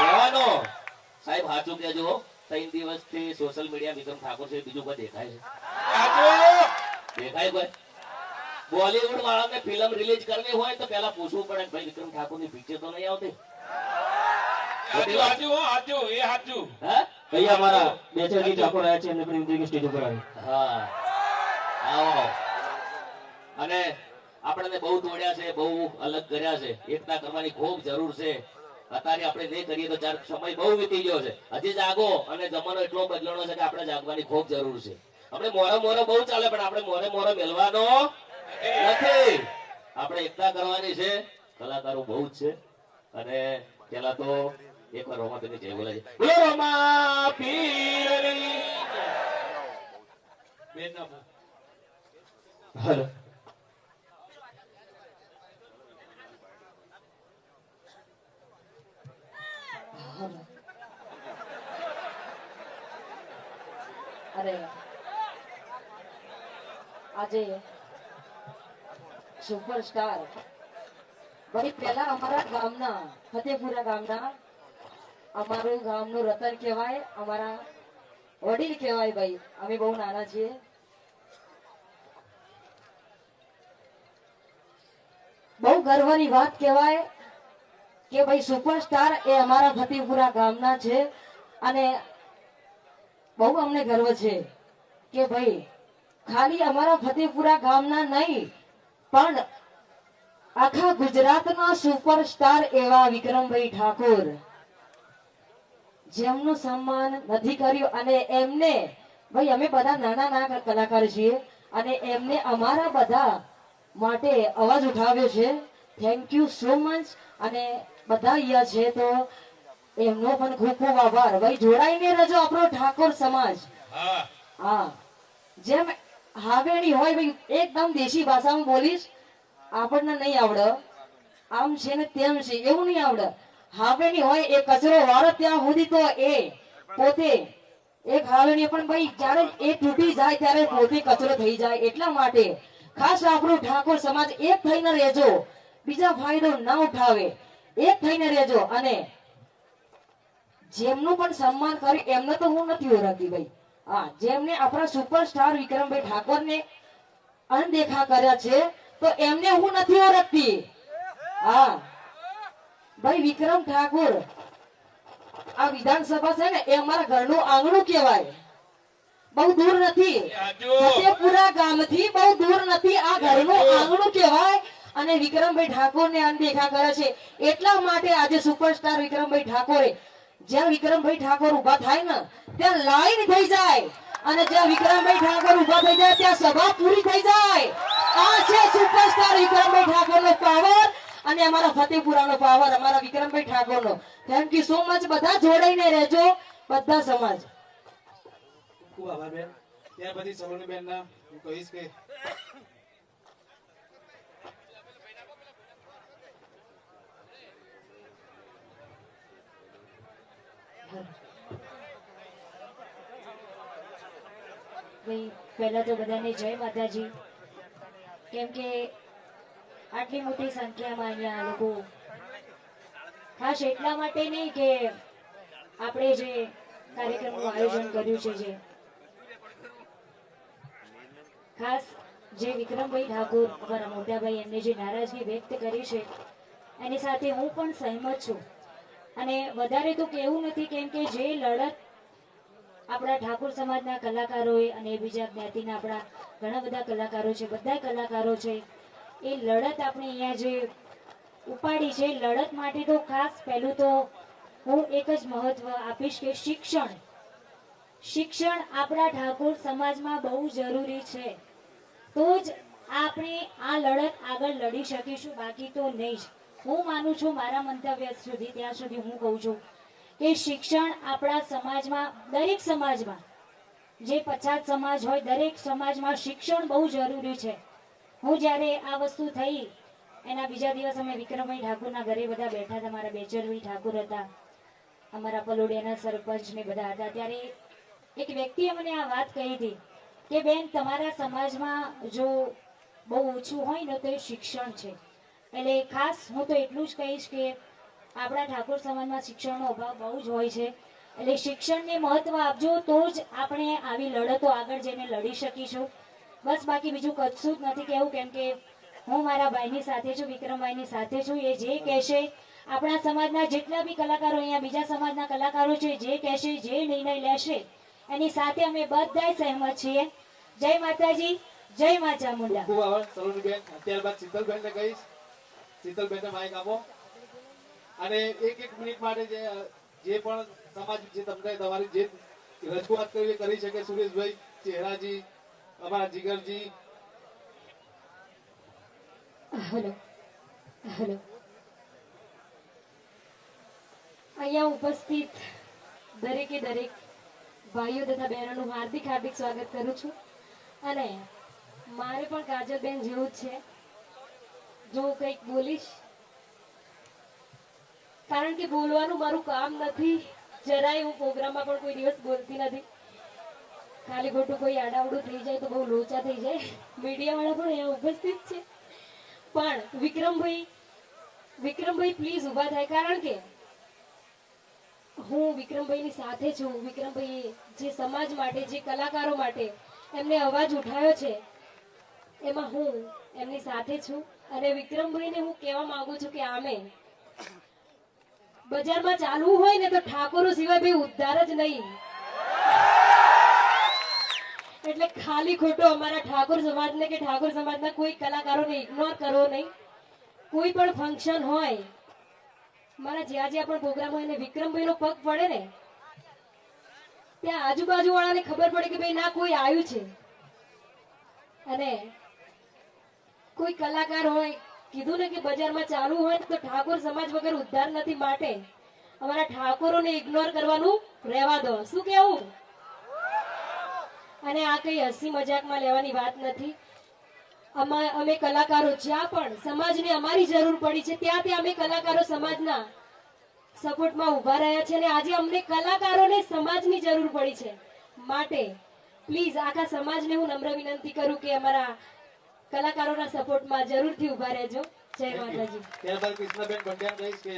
રહેવાનો. સાહેબ સાચું કહેજો, 3 દિવસથી સોશિયલ મીડિયા વિક્રમ ઠાકોર છે, બીજું કોઈ દેખાય છે? દેખાય કોઈ? બોલીવુડ વાળાને ફિલ્મ રિલીઝ કરવી હોય તો પેલા પૂછવું પડે કે ભાઈ વિક્રમ ઠાકોર ની પિક્ચર તો નહીં આવતી? ભૈયા અમારા બેચરજી ઠાકોર આવ્યા છે, એમને પ્રેમજી સ્ટેજ ઉપર આવે. હા આવો. અને આપણને બહુ તોડ્યા છે, બહુ અલગ કર્યા છે. એકતા કરવાની ખૂબ જરૂર છે. અત્યારે આપણે નહીં કરીએ તો સમય બહુ વીતી ગયો છે. હજી જાગો, અને જમાનો એટલો બદલાનો છે કે આપણે જાગવાની ખૂબ જરૂર છે. આપણે મોરો બહુ ચાલે, પણ આપણે મોરો મેળવાનો નથી. આપણે એકતા કરવાની છે. કલાકારો બહુ જ છે. અને પેલા તો એકવાર રોમા પીરની જય બોલાય છે. બોલો રોમા પીરની. હાલો. અરે આજે સુપરસ્ટાર ભાઈ પેલા અમારા ગામના ફતેપુરા ગામના અમારું ગામનું રતન કહેવાય, અમારા વડીલ કહેવાય ભાઈ. અમે બહુ નાના છીએ. ગર્વની વાત કહેવાય કે ભાઈ સુપરસ્ટાર એ અમારા ફતેપુરા ગામના છે અને બહુ અમને ગર્વ છે કે ભાઈ ખાલી અમારા ફતેપુરા ગામના નહીં પણ આખા ગુજરાતના સુપરસ્ટાર એવા વિક્રમભાઈ ઠાકોર જેમનું સન્માન નથી કર્યું અને એમને ભાઈ અમે બધા નાના નાના કલાકાર છીએ અને એમને અમારા બધા માટે અવાજ ઉઠાવ્યો છે. Thank you so much. અને બધા અહીંયા છે તો એમનો પણ ખૂબ ખૂબ આભાર. ભાઈ જોડાઈને રહેજો આપણો ઠાકોર સમાજ. હા જેમ હાવેણી હોય ભાઈ એકદમ દેશી ભાષામાં બોલીશ આપણને નહીં આવડે આમ છે ને તેમ છે એવું નહીં આવડે. હાવેણી હોય એ કચરો વાળો ત્યાં સુધી તો એ પોતે એક હાવેણી પણ ભાઈ જ્યારે એ તૂટી જાય ત્યારે પોતે કચરો થઈ જાય. એટલા માટે ખાસ આપણું ઠાકોર સમાજ એક થઈને રહેજો, બીજા ફાયદો ના ઉઠાવે, એક થઈને રહેજો. અને જેમનું પણ સન્માન કર્યું એમને તો હું નથી ઓળખતી ભાઈ. હા જેમને આપણા સુપરસ્ટાર વિક્રમભાઈ ઠાકોરને અનદેખા કર્યા છે તો એમને હું નથી ઓળખતી. હા ભાઈ વિક્રમ ઠાકોર આ વિધાનસભા છે ને એ અમારા ઘરનું આંગણું કહેવાય. બહુ દૂર નથી, ફતેપુરા ગામથી બહુ દૂર નથી. આ ઘરનું આંગણું કહેવાય અને વિક્રમભાઈ ઠાકોરને અનદેખા કરે છે. એટલા માટે આજે સુપરસ્ટાર વિક્રમભાઈ ઠાકોરે જ્યાં વિક્રમભાઈ ઠાકોર ઉભા થાય ને ત્યાં લાઈન થઈ જાય અને જ્યાં વિક્રમભાઈ ઠાકોર ઉભા થઈ જાય ત્યાં સભા પૂરી થઈ જાય. આ છે સુપરસ્ટાર વિક્રમભાઈ ઠાકોરનો પાવર અને અમારા ફતેપુરાનો પાવર, અમારા વિક્રમભાઈ ઠાકોરનો. Thank you so much. બધા જોડાઈને રહેજો, બધા સમાજ. ખૂબ આભાર બેન. ત્યાર પછી સલોની બેન ના હું કહીશ કે ભાઈ પહેલા તો બધાને જય માતાજી. કેમ કે આટલી મોટી સંખ્યામાં અહીંયા લોકો ખાસ એટલા માટે નહીં કે આપણે જે કાર્યક્રમનું આયોજન કર્યું છે, જે ખાસ જે વિક્રમભાઈ ઠાકોર અમારા મોટાભાઈ એમને જે નારાજગી વ્યક્ત કરી છે એની સાથે હું પણ સહેમત છું. અને વધારે તો કહેવું નથી કેમ કે જે લડત આપણા ઠાકોર સમાજના કલાકારોએ અને બીજા જ્ઞાતિના આપણા ઘણા બધા કલાકારો છે, બધા કલાકારો છે, એ લડત આપણે અહીંયા જે ઉપાડી છે લડત માટે તો ખાસ પહેલું તો હું એક જ મહત્વ આપીશ કે શિક્ષણ આપણા ઠાકોર સમાજમાં બહુ જરૂરી છે. તો જ આપણે આ લડત આગળ લડી શકીશું, બાકી તો નહીં જ. હું માનું છું મારા મંતવ્ય સુધી ત્યાં સુધી હું કહું છું કે શિક્ષણ આપણા સમાજમાં દરેક સમાજમાં જે પછાત સમાજ હોય દરેક સમાજમાં શિક્ષણ બહુ જરૂરી છે. હું જ્યારે આ વસ્તુ થઈ એના બીજા દિવસ અમે વિક્રમભાઈ ઠાકોરના ઘરે બધા બેઠા હતા. મારા બેચરભાઈ ઠાકોર હતા, અમારા પલોડિયાના સરપંચ ને બધા હતા. ત્યારે એક વ્યક્તિએ મને આ વાત કહી હતી કે બેન તમારા સમાજમાં જો બહુ ઓછું હોય ને તો એ શિક્ષણ છે. એટલે ખાસ હું તો એટલું જ કહીશ કે આપણા ઠાકોર સમાજમાં શિક્ષણનો અભાવ બહુ જ હોય છે. એટલે શિક્ષણને મહત્વ આપજો તો જ આપણે આવી લડતો આગળ જઈને લડી શકીશું. બસ બાકી બીજું કશું જ નથી કહેવું. કેમ કે હું મારા ભાઈની સાથે છું, વિક્રમભાઈની સાથે છું. એ જે કહેશે આપણા સમાજના જેટલા બી કલાકારો અહીંયા બીજા સમાજના કલાકારો છે જે કહેશે જે નિર્ણય લેશે એની સાથે અમે બધા સહેમત છીએ. જય માતાજી, જય મા ચામુંડા. ખૂબ આભાર સલોની બેન. ત્યારબાદ શીતલબેન ને કહીશ. શીતલબેન ને માઇક આપો અને એક મિનિટ માટે જે પણ સમાજ જે તમને તમારી જે રજૂઆત કરવી કરી શકે. સુરેશભાઈ, ચહેરાજી, અમારા જીગરજી. Hello hello. અહીંયા ઉપસ્થિત દરેકે દરેક ભાઈઓ તથા બહેનોનું હાર્દિક હાર્દિક સ્વાગત કરું છું. અને મારે પણ કાજલબેન જેવું જ છે, જો કંઈક બોલીશ કારણ કે બોલવાનું મારું કામ નથી. જરાય હું પ્રોગ્રામમાં પણ કોઈ દિવસ બોલતી નથી. ખાલી ખોટું કોઈ આડાવડું થઈ જાય તો બહુ લોચા થઈ જાય. મીડિયાવાળા પણ અહીંયા ઉપસ્થિત છે. પણ વિક્રમભાઈ પ્લીઝ ઊભા થાય, કારણ કે હું વિક્રમભાઈની સાથે છું. વિક્રમભાઈએ જે સમાજ માટે, જે કલાકારો માટે એમને અવાજ ઉઠાવ્યો છે એમાં હું એમની સાથે છું અને વિક્રમભાઈને હું કહેવા માંગુ છું કે આમે બજારમાં ચાલવું હોય ને તો ઠાકોરો સિવાય ભાઈ ઉદ્ધાર જ નહીં. એટલે ખાલી ખોટો અમારા ઠાકોર સમાજને કે ઠાકોર સમાજના કોઈ કલાકારોને ઇગ્નોર કરવો નહીં. કોઈ પણ ફંક્શન હોય, મારા જ્યાં જ્યાં પણ પ્રોગ્રામ હોય ને વિક્રમભાઈ નો પગ પડે ને ત્યાં આજુબાજુ વાળાને ખબર પડે કે ભાઈ ના કોઈ આવ્યું છે. અને કોઈ કલાકાર હોય, કીધું ને કે બજારમાં ચાલુ હોય તો ઠાકોર સમાજ વગર ઉદ્ધાર નથી. માટે અમારા ઠાકોરોને ઇગ્નોર કરવાનું રહેવા દો. શું કેવું? અને આ કઈ હસી મજાકમાં લેવાની વાત નથી. અમે કલાકારો જ્યાં પણ સમાજને અમારી જરૂર પડી છે ત્યાં અમે કલાકારો સમાજના સપોર્ટમાં ઉભા રહ્યા છે અને આજે અમને કલાકારોને સમાજની જરૂર પડી છે. માટે પ્લીઝ આખા સમાજને હું નમ્ર વિનંતી કરું કે અમારા કલાકારોના સપોર્ટમાં જરૂરથી ઉભા રહેજો. જય માતાજી. ત્યારબાદ કૃષ્ણબેન પંડ્યા કહીશ કે